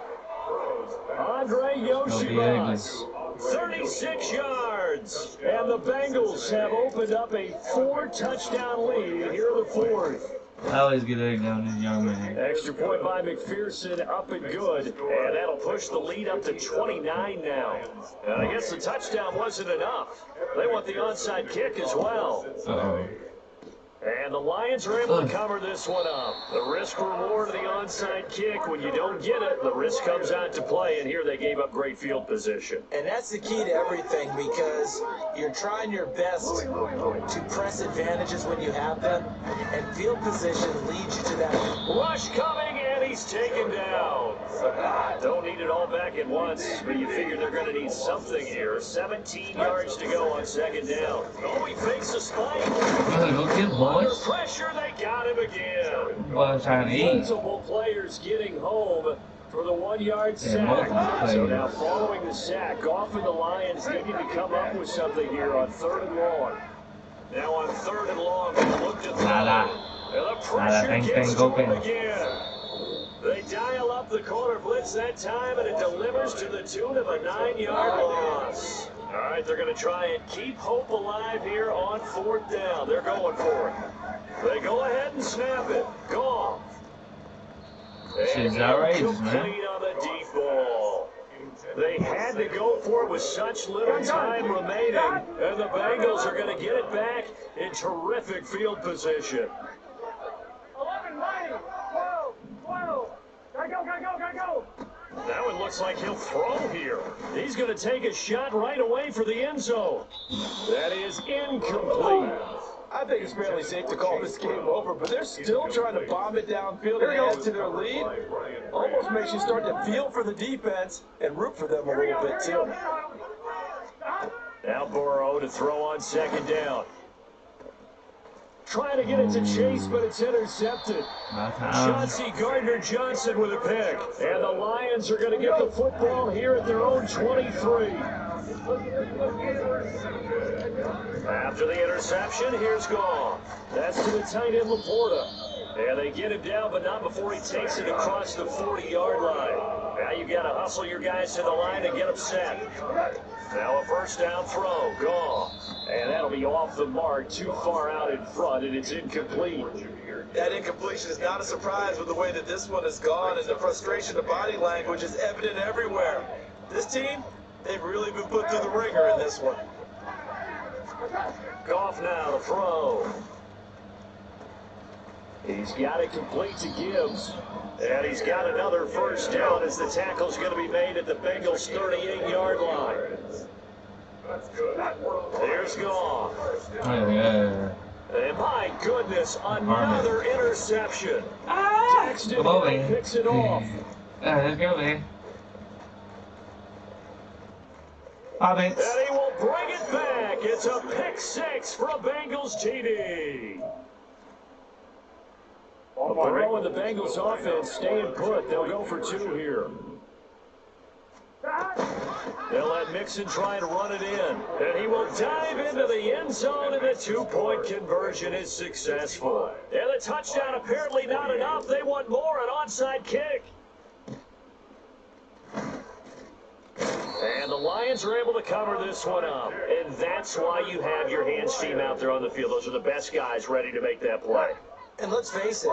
Andre Yoshibas, 36 yards, and the Bengals have opened up a 4-touchdown lead here in the 4th. I always get egg down this young man. Extra point by McPherson, up and good, and that'll push the lead up to 29 now. And I guess the touchdown wasn't enough. They want the onside kick as well. Uh-oh. And the Lions are able to cover this one up. The risk-reward of the onside kick, when you don't get it, the risk comes out to play, and here they gave up great field position. And that's the key to everything because you're trying your best to press advantages when you have them, and field position leads you to that. Rush coming, and he's taken down. Don't need it all back at once, but you figure they're going to need something here. 17 yards to go on 2nd down. Oh, he fakes a spike. Go get boys. Under pressure, they got him again. Boys trying to eat. Multiple players getting home for the 1-yard sack. So now following the sack, Goff and the Lions needing to come up with something here on 3rd and long. Now on 3rd and long, they look to throw. And the pressure gets to him again. They dial up the corner blitz that time, and it delivers to the tune of a 9-yard loss. All right, they're going to try and keep hope alive here on 4th down. They're going for it. They go ahead and snap it. Goff. Shit's outrageous, man. Complete on the deep ball. They had to go for it with such little time remaining, and the Bengals are going to get it back in terrific field position. 11, 9, 12, 12. Gotta go. That one looks like he'll throw here. He's going to take a shot right away for the end zone. That is incomplete. I think it's fairly safe to call this game over, but they're still trying to bomb it downfield and add to their lead. Almost makes you start to feel for the defense and root for them a little bit, too. Now Burrow to throw on 2nd down. Trying to get it to Chase, but it's intercepted. Chauncey Gardner-Johnson with a pick. And the Lions are going to get the football here at their own 23. After the interception, here's Goff. That's to the tight end Laporta. And they get him down, but not before he takes it across the 40-yard line. Now you've got to hustle your guys to the line and get them set. Now a first down throw, gone. And that'll be off the mark, too far out in front, and it's incomplete. That incompletion is not a surprise with the way that this one has gone, and the frustration of body language is evident everywhere. This team, they've really been put through the ringer in this one. Goff now to throw. He's got it complete to Gibbs. And he's got another first down as the tackle's going to be made at the Bengals' 38-yard line. There's Goff. Yeah. And my goodness, another interception. Daxton Come on, man. picks it off. Let's go, man. Offense. And he will bring it back. It's a pick six for a Bengals TD. Burrow and the Bengals offense staying put. They'll go for two here. They'll let Mixon try and run it in. And he will dive into the end zone, and the two-point conversion is successful. And the touchdown apparently not enough. They want more, an onside kick. And the Lions are able to cover this one up. And that's why you have your hands team out there on the field. Those are the best guys ready to make that play. And let's face it,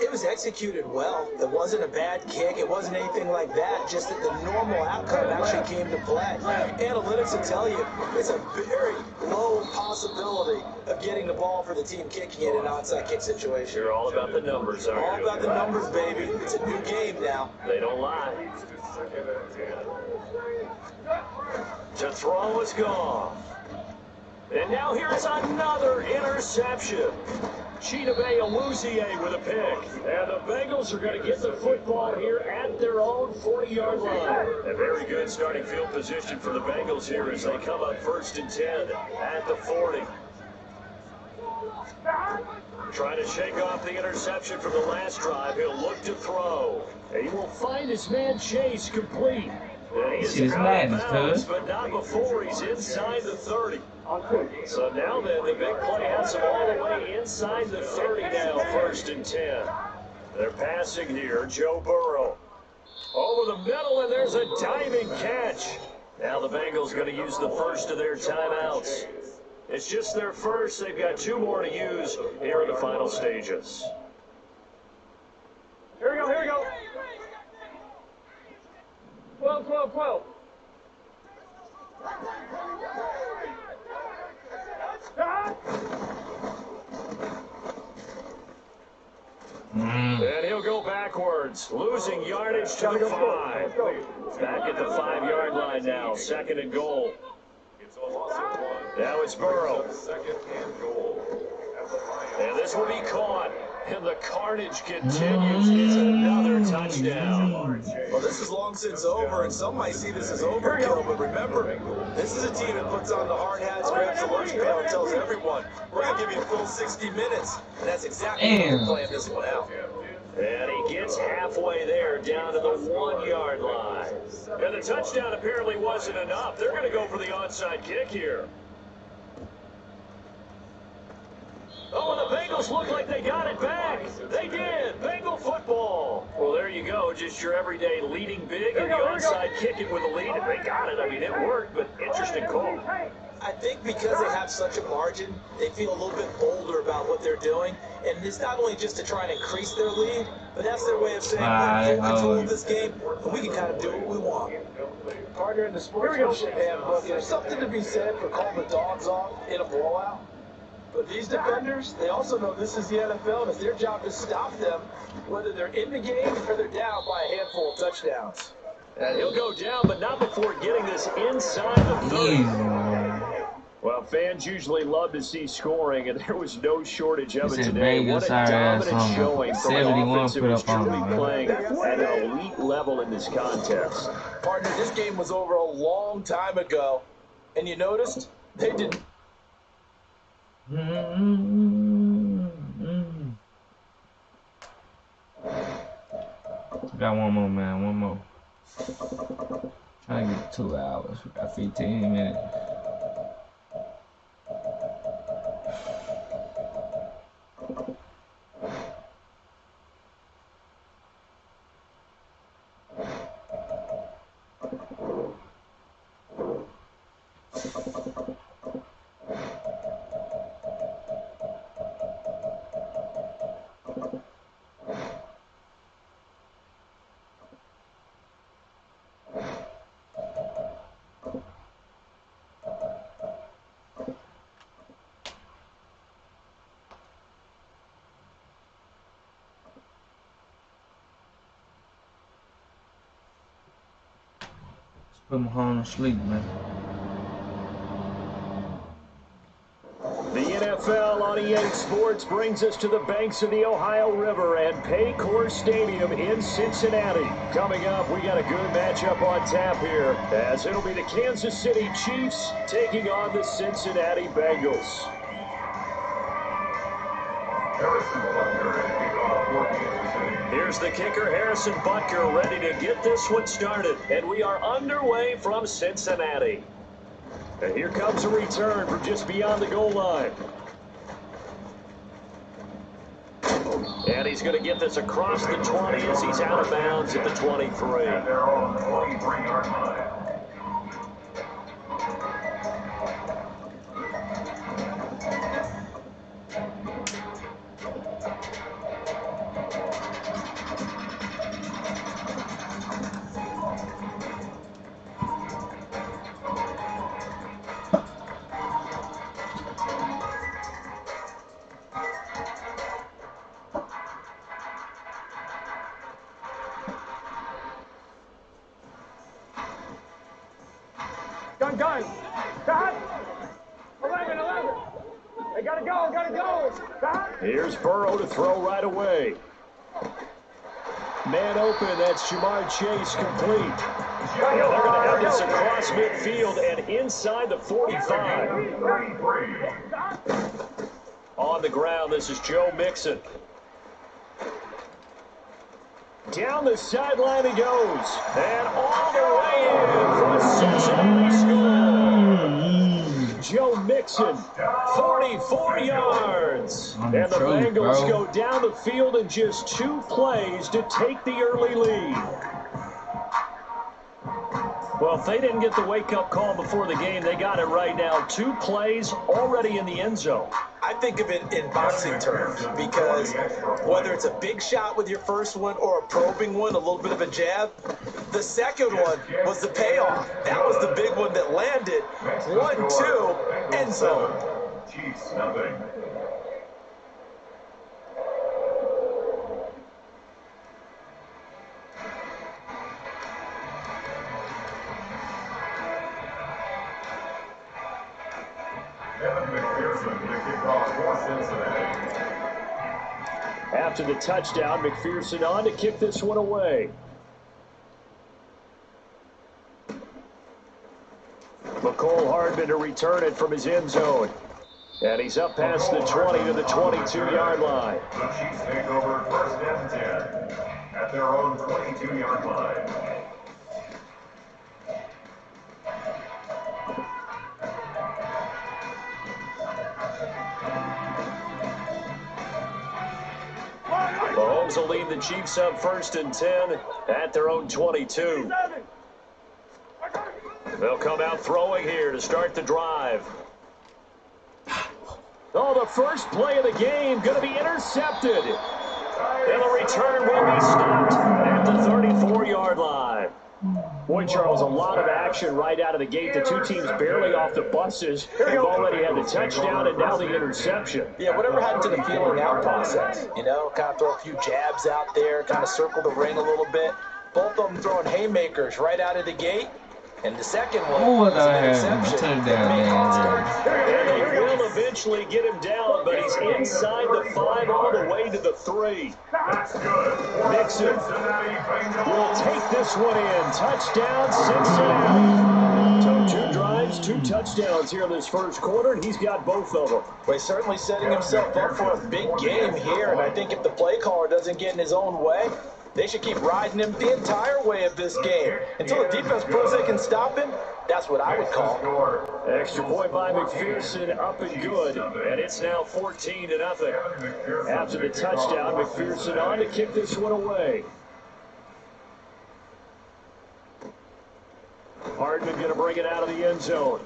it was executed well. It wasn't a bad kick. It wasn't anything like that. Just that the normal outcome actually came to play. Analytics will tell you it's a very low possibility of getting the ball for the team kicking it in an onside kick situation. You're all about the numbers, aren't All you? about the numbers, baby. It's a new game now. They don't lie. To throw is gone. And now here's another interception. Chidobe Awuzie with a pick. And the Bengals are going to get the football here at their own 40-yard line. A very good starting field position for the Bengals here as they come up 1st and 10 at the 40. Trying to shake off the interception from the last drive. He'll look to throw. And he will find his man Chase complete. And he is out of bounds, but not before he's inside the 30. So now then, the big play has him all the way inside the 30 now, 1st and 10. They're passing here, Joe Burrow. Over the middle, and there's a diving catch. Now the Bengals going to use the first of their timeouts. It's just their first. They've got two more to use here in the final stages. Here we go, here we go. 12, 12, 12. And he'll go backwards, losing yardage to the 5. Back at the 5-yard line now, 2nd and goal. Now it's Burrow. And this will be caught. And the carnage continues. It's another touchdown. Well, this is long since over, and some might see this as overkill, but remember, this is a team that puts on the hard hats, grabs the lunch pail, and tells everyone, we're going to give you a full 60 minutes. And that's exactly how we're playing this one out. And he gets halfway there, down to the 1-yard line. And the touchdown apparently wasn't enough. They're going to go for the onside kick here. Oh, and the Bengals look like they got it back. They did. Bengal football. Well, there you go. Just your everyday leading big and the onside kicking with a lead. And they got it. I mean, it worked, but interesting call. I think because they have such a margin, they feel a little bit bolder about what they're doing. And it's not only just to try and increase their lead, but that's their way of saying, we're in control of this game, and we can kind of do what we want. Partner, in the sportsmanship handbook, there's something to be said for calling the dogs off in a blowout. But these defenders, they also know this is the NFL, and it's their job to stop them, whether they're in the game or they're down by a handful of touchdowns. And he'll go down, but not before getting this inside the 30. Well, fans usually love to see scoring, and there was no shortage of it today. What a dominant showing from an offense that was truly playing at an elite level in this contest. Partner, this game was over a long time ago, and you noticed they didn't. Got one more, man. One more. Trying to get 2 hours. We got 15 minutes. Put my home to sleep, man. The NFL on EA Sports brings us to the banks of the Ohio River and Paycor Stadium in Cincinnati. Coming up, we got a good matchup on tap here, as it'll be the Kansas City Chiefs taking on the Cincinnati Bengals. Here's the kicker, Harrison Butker, ready to get this one started. And we are underway from Cincinnati. And here comes a return from just beyond the goal line. And he's going to get this across the 20 as he's out of bounds at the 23. At their own 23-yard line. Gun. Got 11. They gotta go. Got. Here's Burrow to throw right away. Man open, that's Jamar Chase complete. And they're going to have this across midfield and inside the 45. On the ground, this is Joe Mixon. Down the sideline he goes. And all the way in for a Cincinnati score. Joe Mixon, 44 yards. And the Bengals go down the field in just 2 plays to take the early lead. Well, if they didn't get the wake-up call before the game, they got it right now. 2 plays already in the end zone. I think of it in boxing terms, because whether it's a big shot with your first one or a probing one, a little bit of a jab, the second one was the payoff. That was the big one that landed. 1-2, end zone. Chiefs, nothing. After the touchdown, McPherson on to kick this one away. McCole Hardman to return it from his end zone. And he's up past the 20 to the 22-yard line. The Chiefs take over first and 10 at their own 22-yard line. Mahomes will lead the Chiefs up first and 10 at their own 22. They'll come out throwing here to start the drive. Oh, the first play of the game going to be intercepted. And the return will be stopped at the 34-yard line. Boy, Charles, a lot of action right out of the gate. The 2 teams barely off the buses. They've already had the touchdown and now the interception. Yeah, whatever happened to the feeling out process? You know, kind of throw a few jabs out there, kind of circle the ring a little bit. Both of them throwing haymakers right out of the gate. And the second one was an interception. And they will eventually get him down, but he's inside the 5 all the way to the 3. That's good. Mixon will take this one in. Touchdown, Cincinnati. So 2 drives, 2 touchdowns here in this first quarter, and he's got both of them. Well, he's certainly setting himself up for a big game here, and I think if the play caller doesn't get in his own way, they should keep riding him the entire way of this game. Until the defense proves they can stop him, that's what I would call. Extra point by McPherson, up and good. And it's now 14-0. After the touchdown, McPherson on to kick this one away. Hardman going to bring it out of the end zone.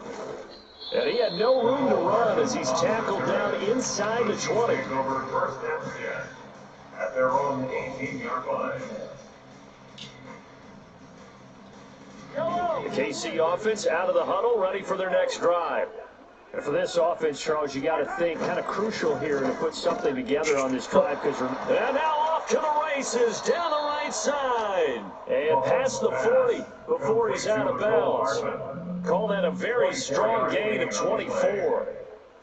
And he had no room to run as he's tackled down inside the 20. Over first and 10 at their own 18-yard line. The KC offense out of the huddle, ready for their next drive. And for this offense, Charles, you got to think kind of crucial here to put something together on this drive. And now off to the races down the right right side. And past the 40 before he's out of bounds. Call that a very strong gain of 24.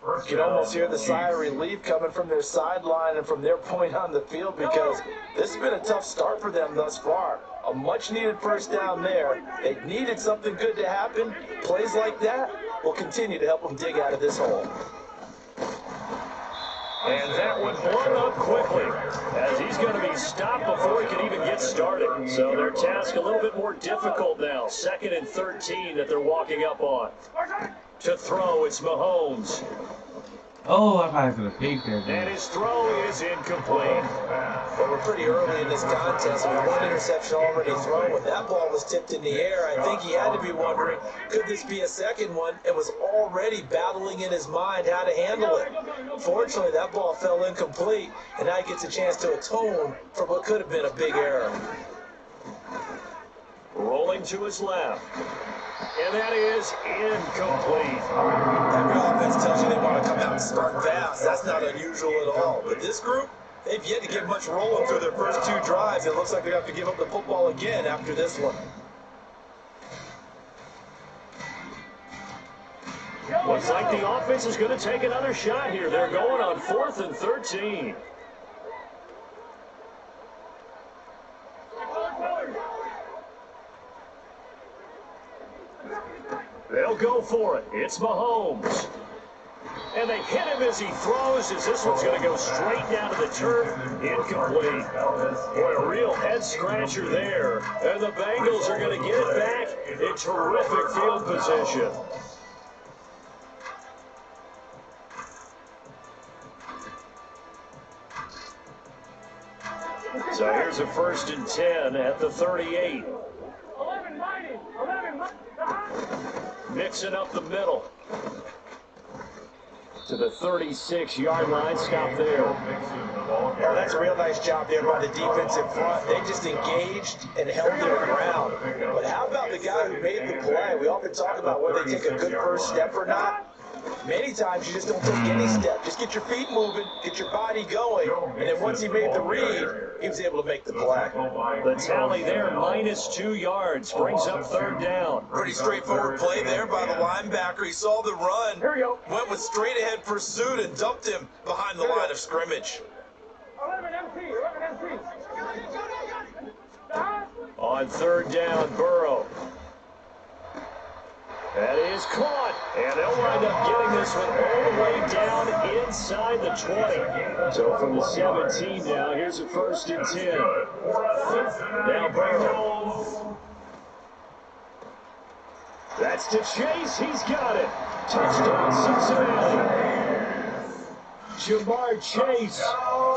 You can almost hear the sigh of relief coming from their sideline and from their point on the field, because this has been a tough start for them thus far. A much-needed first down there. They needed something good to happen. Plays like that will continue to help them dig out of this hole. And that one blown up quickly, as he's going to be stopped before he can even get started. So their task a little bit more difficult now. 2nd and 13 that they're walking up on. To throw, it's Mahomes. Oh, I probably could have picked that. And his throw is incomplete. But we're pretty early in this contest with one interception already thrown. When that ball was tipped in the air, I think he had to be wondering, could this be a second one? And was already battling in his mind how to handle it. Fortunately, that ball fell incomplete, and now he gets a chance to atone for what could have been a big error. Rolling to his left. And that is incomplete. Every offense tells you they want to come out and start fast. That's not unusual at all. But this group, they've yet to get much rolling through their first 2 drives. It looks like they have to give up the football again after this one. Looks like the offense is going to take another shot here. They're going on 4th and 13. They'll go for it. It's Mahomes. And they hit him as he throws, as this one's going to go straight down to the turf. Incomplete. Boy, a real head-scratcher there. And the Bengals are going to get it back in terrific field position. So here's a 1st and 10 at the 38. 11 mighty. Mixing up the middle. To the 36-yard line. Stop there. Oh, that's a real nice job there by the defensive front. They just engaged and held their ground. But how about the guy who made the play? We often talk about whether they take a good first step or not. Many times you just don't take any step. Just get your feet moving, get your body going, and then once he made the read, he was able to make the play. The tally there, -2 yards, brings up 3rd down. Pretty straightforward play there by the linebacker. He saw the run, went with straight-ahead pursuit, and dumped him behind the line of scrimmage. 11 MP. On 3rd down, Burrow. That is caught, and they'll wind up getting this one all the way down inside the 20. So from the 17 now, here's a 1st and 10. Now Burrow. That's to Chase. He's got it. Touchdown, Cincinnati. Jamar Chase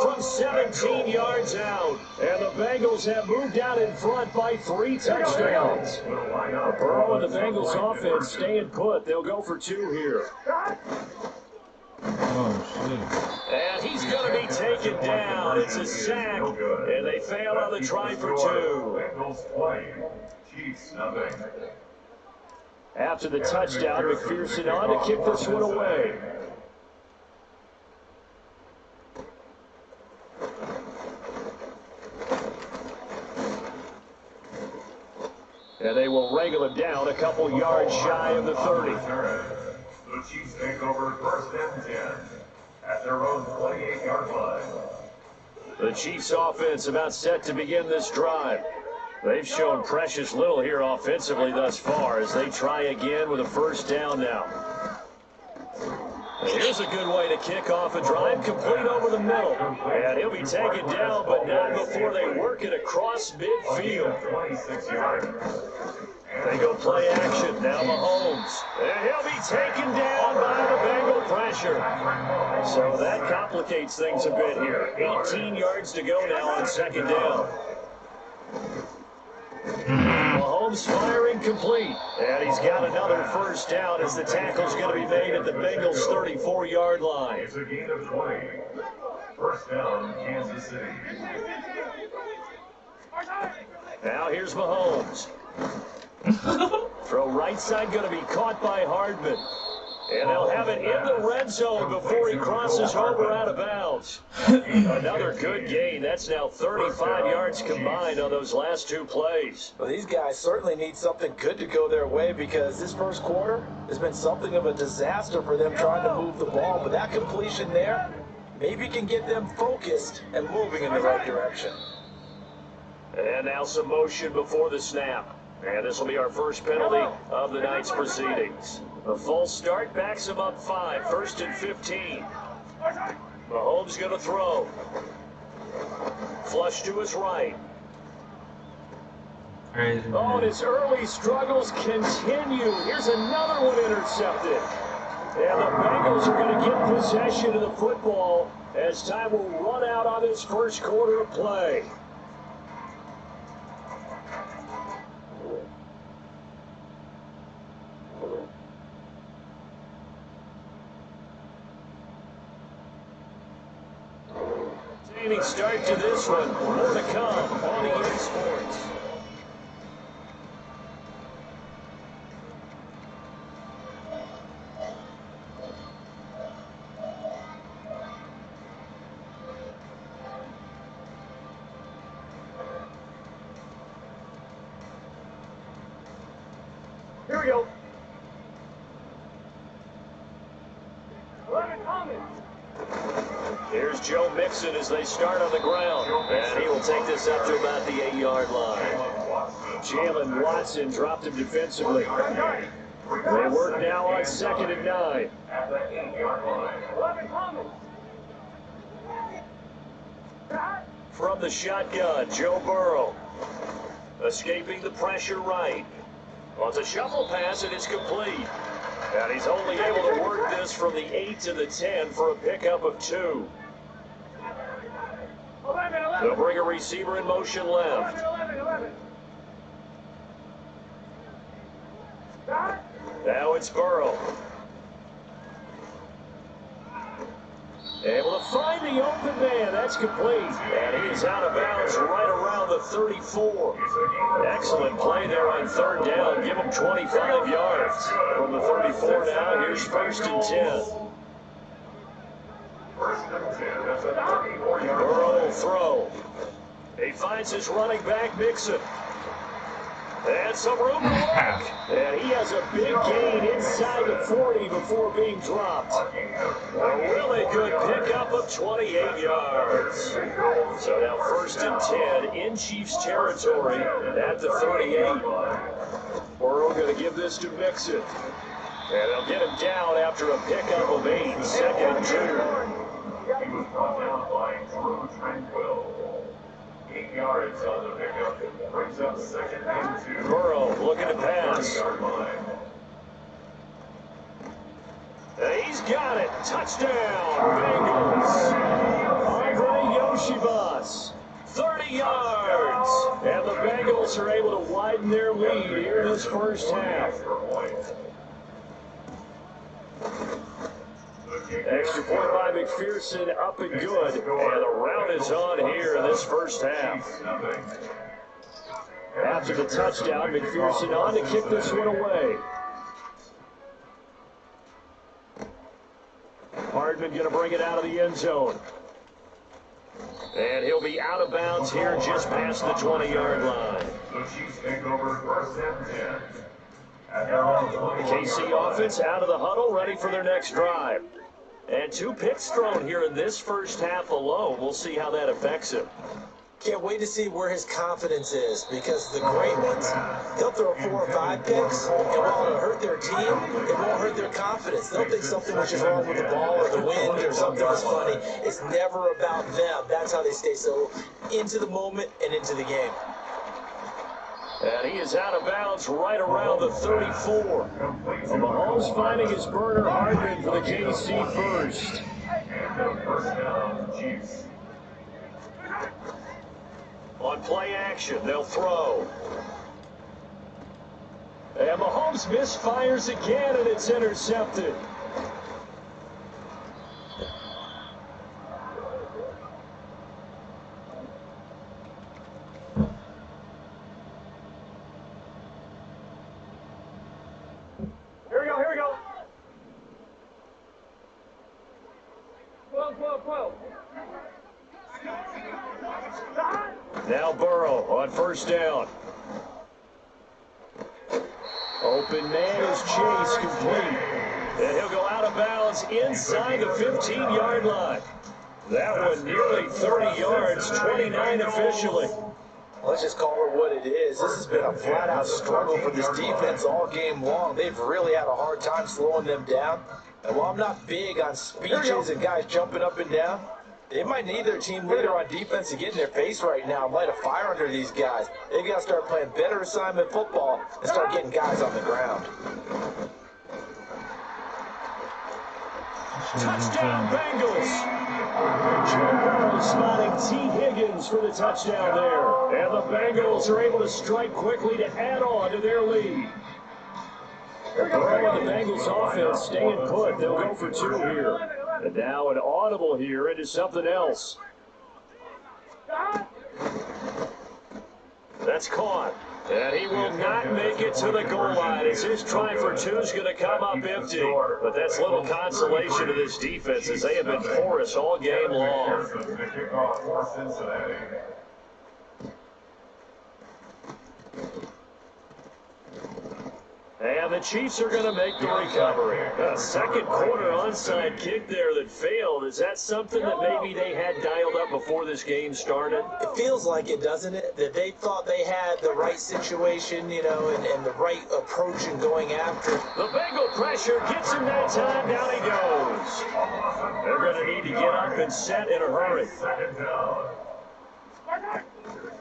from 17 yards out. And the Bengals have moved out in front by 3 touchdowns. Burrow and the Bengals offense staying put. They'll go for 2 here. Oh, shit. And he's going to be taken down. It's a sack. And they fail on the try for 2. After the touchdown, McPherson on to kick this one away. And they will wrangle him down a couple yards shy of the 30. The Chiefs take over 1st and 10 at their own 28-yard line. The Chiefs offense about set to begin this drive. They've shown precious little here offensively thus far as they try again with a 1st down now. And here's a good way to kick off a drive, complete over the middle. And he'll be taken down, but not before they work it across midfield. 26 yards. They go play action. Now Mahomes. And he'll be taken down by the Bengal pressure. So that complicates things a bit here. 18 yards to go now on 2nd down. Mahomes firing complete. And he's got another 1st down as the tackle's going to be made at the Bengals' 34-yard line. It's a gain of 20. 1st down, Kansas City. Now here's Mahomes. Throw right side going to be caught by Hardman. And they'll have it in the red zone before he crosses over out of bounds. Another good gain. That's now 35 yards combined on those last two plays. Well, these guys certainly need something good to go their way because this first quarter has been something of a disaster for them trying to move the ball. But that completion there maybe can get them focused and moving in the right direction. And now some motion before the snap. And this will be our first penalty of the night's proceedings. A false start backs him up 5, 1st and 15. Mahomes going to throw. Flush to his right. Oh, and his early struggles continue. Here's another one intercepted. And the Bengals are going to get possession of the football as time will run out on this first quarter of play. Entertaining start to this one. More to come on EA Sports. Here we go. 11 Thomas. Here's Joe Mixon as they start on the ground. And he will take this up to about the 8-yard line. Jalen Watson dropped him defensively. They work now on 2nd and 9. 11 Thomas. From the shotgun, Joe Burrow. Escaping the pressure right. Well, it's a shuffle pass and it's complete. And he's only able to work this from the 8 to the 10 for a pickup of 2. 11, They'll bring a receiver in motion left. 11. Now it's Burrow. Able to find the open man. That's complete. And he is out of bounds right around the 34. Excellent play there on 3rd down. Give him 25 yards. From the 34 now, here's 1st and 10. Burrow will throw. He finds his running back, Mixon. And some room to work. And he has a big gain inside the 40 before being dropped. A really good pickup of 28 yards. So now 1st and 10 in Chiefs territory at the 38. Burrow going to give this to Mixon. And they'll get him down after a pickup of 8, 2nd and 2. He was brought down by Drew Tranquil. 8 yards on the pickup. Brings up 2nd and 2. Burrow looking to pass. 30-yard line. And he's got it. Touchdown, Bengals. Andre Yoshibas, 30 yards. And the Bengals are able to widen their lead here in this first half. Extra point by McPherson, up and good. And the round is on here in this first half. After the touchdown, McPherson on to kick this one away. Hardman going to bring it out of the end zone. And he'll be out of bounds here just past the 20-yard line. The Chiefs take over 1st and 10. The KC offense out of the huddle, ready for their next drive. And 2 picks thrown here in this first half alone. We'll see how that affects him. Can't wait to see where his confidence is because the great ones, they'll throw 4 or 5 picks, and while it'll hurt their team, it won't hurt their confidence. They'll think something was just wrong with the ball or the wind or something was funny. It's never about them. That's how they stay so into the moment and into the game. And he is out of bounds right around the 34. Mahomes finding his burner Hardman for the KC first. And first down, Chiefs. On play action, they'll throw. And Mahomes misfires again, and it's intercepted. Here we go. 12. Now Burrow on first down. Open man is Chase, complete. And he'll go out of bounds inside the 15-yard line. That one nearly 30 yards, 29 officially. Let's just call it what it is. This has been a flat-out struggle for this defense all game long. They've really had a hard time slowing them down. And while I'm not big on speeches and guys jumping up and down, they might need their team leader on defense to get in their face right now and light a fire under these guys. They've got to start playing better assignment football and start getting guys on the ground. Touchdown Bengals! Joe Burrow spotting T. Higgins for the touchdown there. And the Bengals are able to strike quickly to add on to their lead. Burrow and the Bengals offense staying put. They'll go for 2 here. And now an audible here into something else. That's caught. And he will not make it to the goal line as his try for 2 is going to come up empty. But that's little consolation to this defense as they have been porous all game long. And the Chiefs are going to make the recovery. A second quarter onside kick there that failed. Is that something that maybe they had dialed up before this game started? It feels like it, doesn't it? That they thought they had the right situation, you know, and the right approach in going after. The Bengal pressure gets him that time. Down he goes. They're going to need to get up and set in a hurry.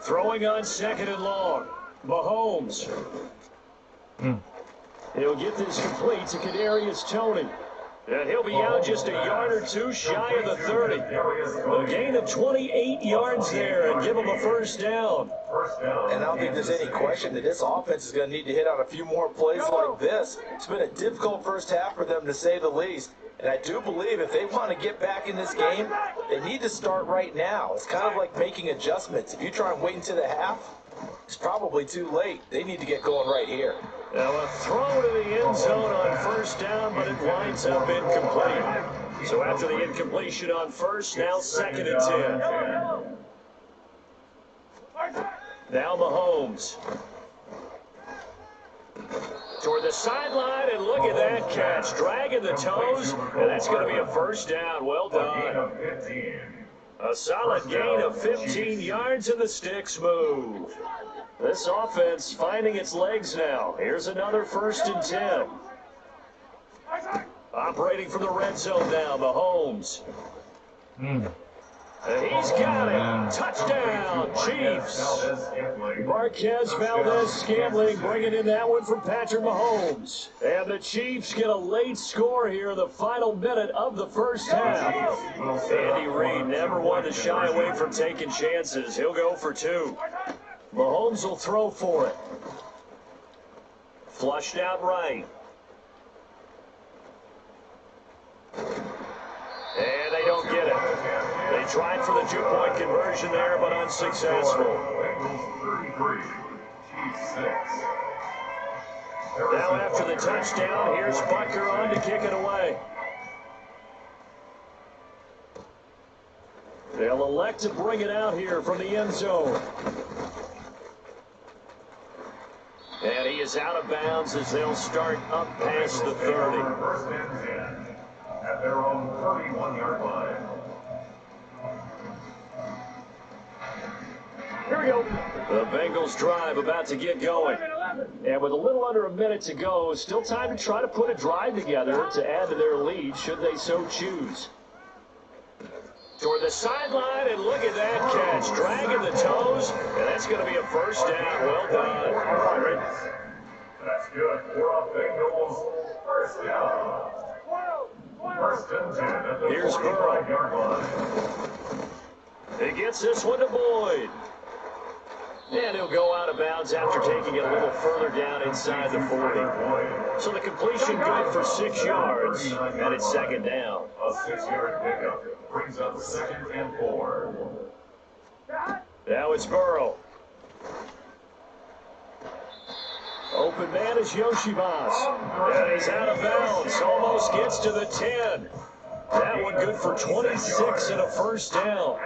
Throwing on second and long. Mahomes. He'll get this complete to Kadarius Toney. And he'll be out just a yard or 2 shy of the 30. A gain of 28 yards there and give him a first down. And I don't think there's any question that this offense is going to need to hit on a few more plays like this. It's been a difficult first half for them, to say the least. And I do believe if they want to get back in this game, they need to start right now. It's kind of like making adjustments. If you try and wait until the half, it's probably too late. They need to get going right here. Now a throw to the end zone on first down, but it winds up incomplete. So after the incompletion on first, now second and 10. Now Mahomes. Toward the sideline, and look at that catch. Dragging the toes, and that's going to be a first down. Well done. A solid gain of 15 yards, and the sticks move. This offense finding its legs now. Here's another first and 10. Operating from the red zone now, Mahomes. And he's got it. Touchdown, Chiefs. Marquez Valdez-Scantling bringing in that one from Patrick Mahomes. And the Chiefs get a late score here in the final minute of the first half. Andy Reid never one to shy away from taking chances. He'll go for 2. Mahomes will throw for it. Flushed out right. And they don't get it. They tried for the 2-point conversion there, but unsuccessful. Now after the touchdown, here's Butker on to kick it away. They'll elect to bring it out here from the end zone. And he is out of bounds as they'll start up past the 30. First and 10 at their own 31-yard line. Here we go. The Bengals drive about to get going. And with a little under a minute to go, still time to try to put a drive together to add to their lead should they so choose. Toward the sideline, and look at that catch. Dragging the toes, and that's going to be a first down. Well done. That's good. For Bengals, first down. First and 10 at the Here's 45-yard line. He gets this one to Boyd. And he'll go out of bounds after taking it a little further down inside the 40. So the completion good for 6 yards, and it's second down. A 6-yard pickup brings up second and 4. Now it's Burrow. Open man is Yoshibas. And he's out of bounds. Almost gets to the 10. That one good for 26 and a first down.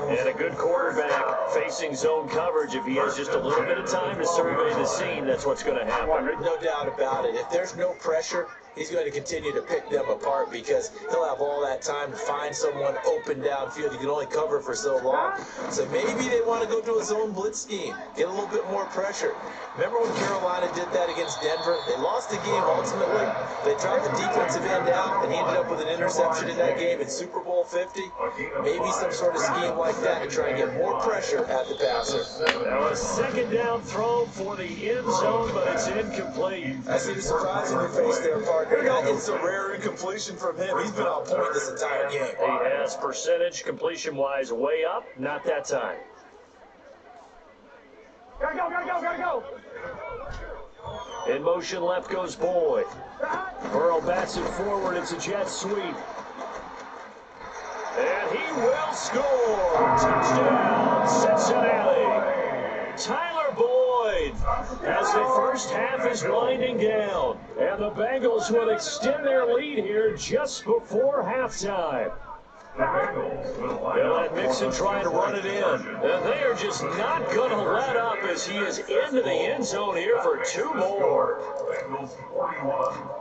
And a good quarterback facing zone coverage. If he has just a little bit of time to survey the scene, that's what's going to happen. No doubt about it. If there's no pressure, he's going to continue to pick them apart because he'll have all that time to find someone open downfield. He can only cover for so long. So maybe they want to go to a zone blitz scheme, get a little bit more pressure. Remember when Carolina did that against Denver? They lost the game ultimately. They dropped the defensive end out, and he ended up with an interception in that game in Super Bowl 50. Maybe some sort of scheme like that to try and get more pressure at the passer. Now a second down throw for the end zone, but it's incomplete. I see the surprise in your face there, partner. It's a rare incompletion from him. He's been on point this entire game. He has percentage completion-wise way up, not that time. Gotta go, gotta go, gotta go. In motion, left goes Boyd. Burrow bats it forward. It's a jet sweep. And he will score. Touchdown, Cincinnati. Tyler Boyd as the first half is winding down. And the Bengals will extend their lead here just before halftime. They'll let Mixon try and run it in. And they are just not going to let up as he is into the end zone here for two more.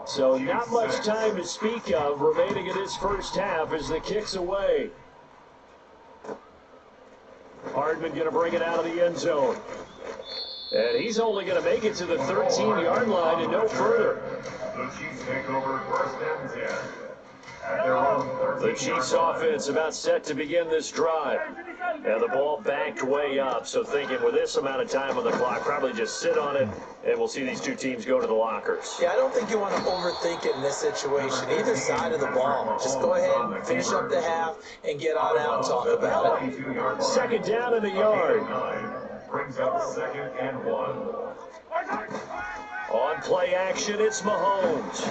So not much time to speak of remaining in this first half as the kick's away. Hardman going to bring it out of the end zone. And he's only going to make it to the 13-yard line and no further. The Chiefs take over first and 10. The Chiefs offense about set to begin this drive. And the ball backed way up. So thinking with this amount of time on the clock, probably just sit on it, and we'll see these two teams go to the lockers. Yeah, I don't think you want to overthink it in this situation. Either side of the ball. Just go ahead and finish up the half and get on out and talk about it. Second down in the yard. Brings up second and 1. On play action, it's Mahomes.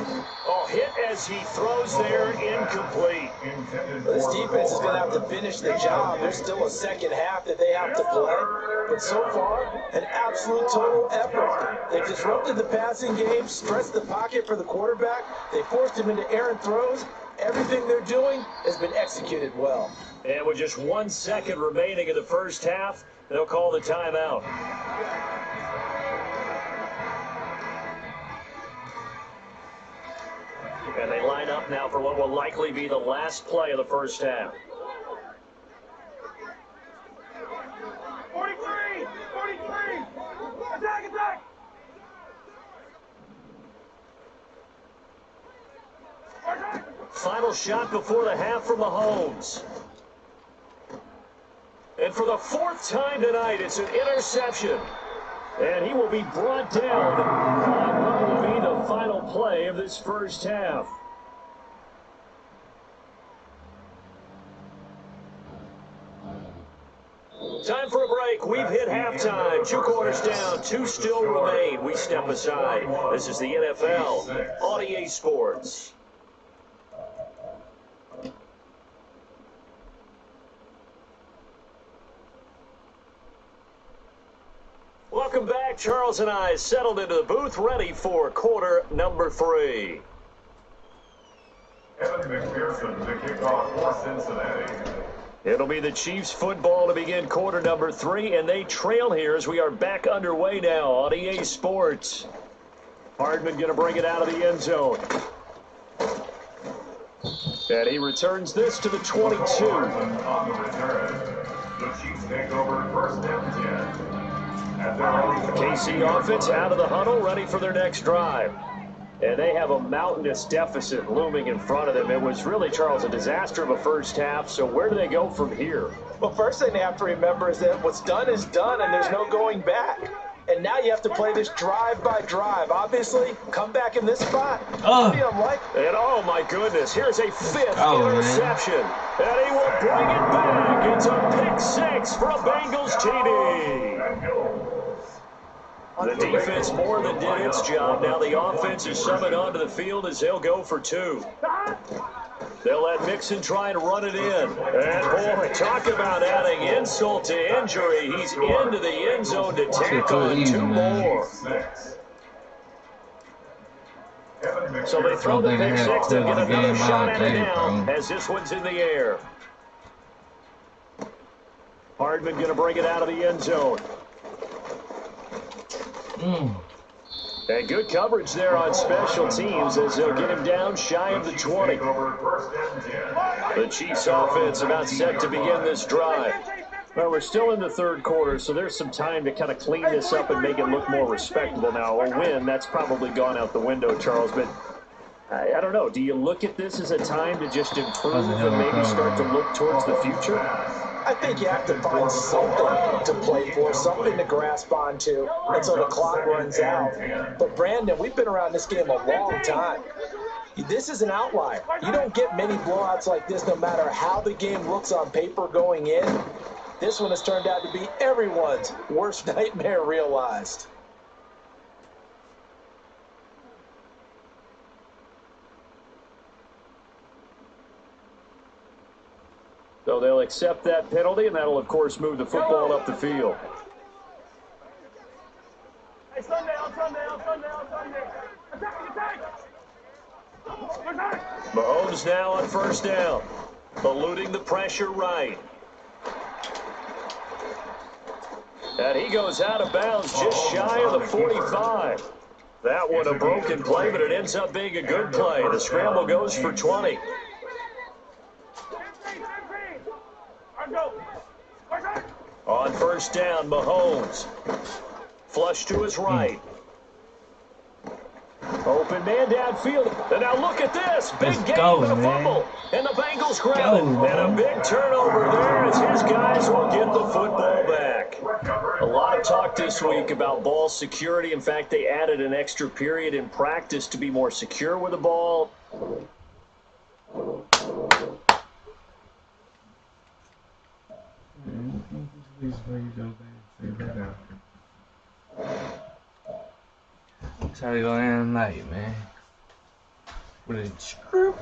Oh, hit as he throws there, incomplete. This defense is going to have to finish the job. There's still a second half that they have to play. But so far, an absolute total effort. They've disrupted the passing game, stressed the pocket for the quarterback. They forced him into errant throws. Everything they're doing has been executed well. And with just 1 second remaining in the first half, they'll call the timeout. And they line up now for what will likely be the last play of the first half. 43! 43! Attack, attack! Final shot before the half from Mahomes. And for the fourth time tonight, it's an interception. And he will be brought down on what will be the final play of this first half. Time for a break. We've hit halftime. 2 quarters down, 2 still remain. We step aside. This is the NFL on EA Sports. Welcome back. Charles and I settled into the booth, ready for quarter number 3. Evan McPherson to kick off for Cincinnati. It'll be the Chiefs football to begin quarter number 3, and they trail here as we are back underway now on EA Sports. Hardman going to bring it out of the end zone. And he returns this to the 22. On the return, the Chiefs take over first and 10. KC offense out of the huddle, ready for their next drive. And they have a mountainous deficit looming in front of them. It was really, Charles, a disaster of a first half. So where do they go from here? Well, first thing they have to remember is that what's done is done, and there's no going back. And now you have to play this drive by drive. Obviously, come back in this spot. Pretty unlikely. And oh my goodness, here's a 5th interception. And he will bring it back. It's a pick 6 for a Bengals TD. The defense more than did its job. Now the offense is summoned onto the field as they'll go for 2. They'll let Mixon try to run it in. And boy, talk about adding insult to injury. He's into the end zone to tack on 2 more. So they throw the pick six. They'll get another shot at it now as this one's in the air. Hardman going to bring it out of the end zone. And good coverage there on special teams as they'll get him down shy of the 20. The Chiefs offense about set to begin this drive. Well, we're still in the third quarter, so there's some time to kind of clean this up and make it look more respectable now. A win, that's probably gone out the window, Charles, but I don't know. Do you look at this as a time to just improve and maybe start to look towards the future? I think you have to find something to play for, something to grasp onto until the clock runs out. But, Brandon, we've been around this game a long time. This is an outlier. You don't get many blowouts like this no matter how the game looks on paper going in. This one has turned out to be everyone's worst nightmare realized. So they'll accept that penalty, and that'll, of course, move the football up the field. Hey, Sunday. Attack! Mahomes now on first down, eluding the pressure right. And he goes out of bounds just shy of the 45. That one a broken play, but it ends up being a good play. The scramble goes for 20. On first down, Mahomes. Flush to his right. Open man downfield. And now look at this. Big game with a fumble. And the Bengals grab it. And a big turnover there as his guys will get the football back. A lot of talk this week about ball security. In fact, they added an extra period in practice to be more secure with the ball. That's how you gonna end the night, man. With a script.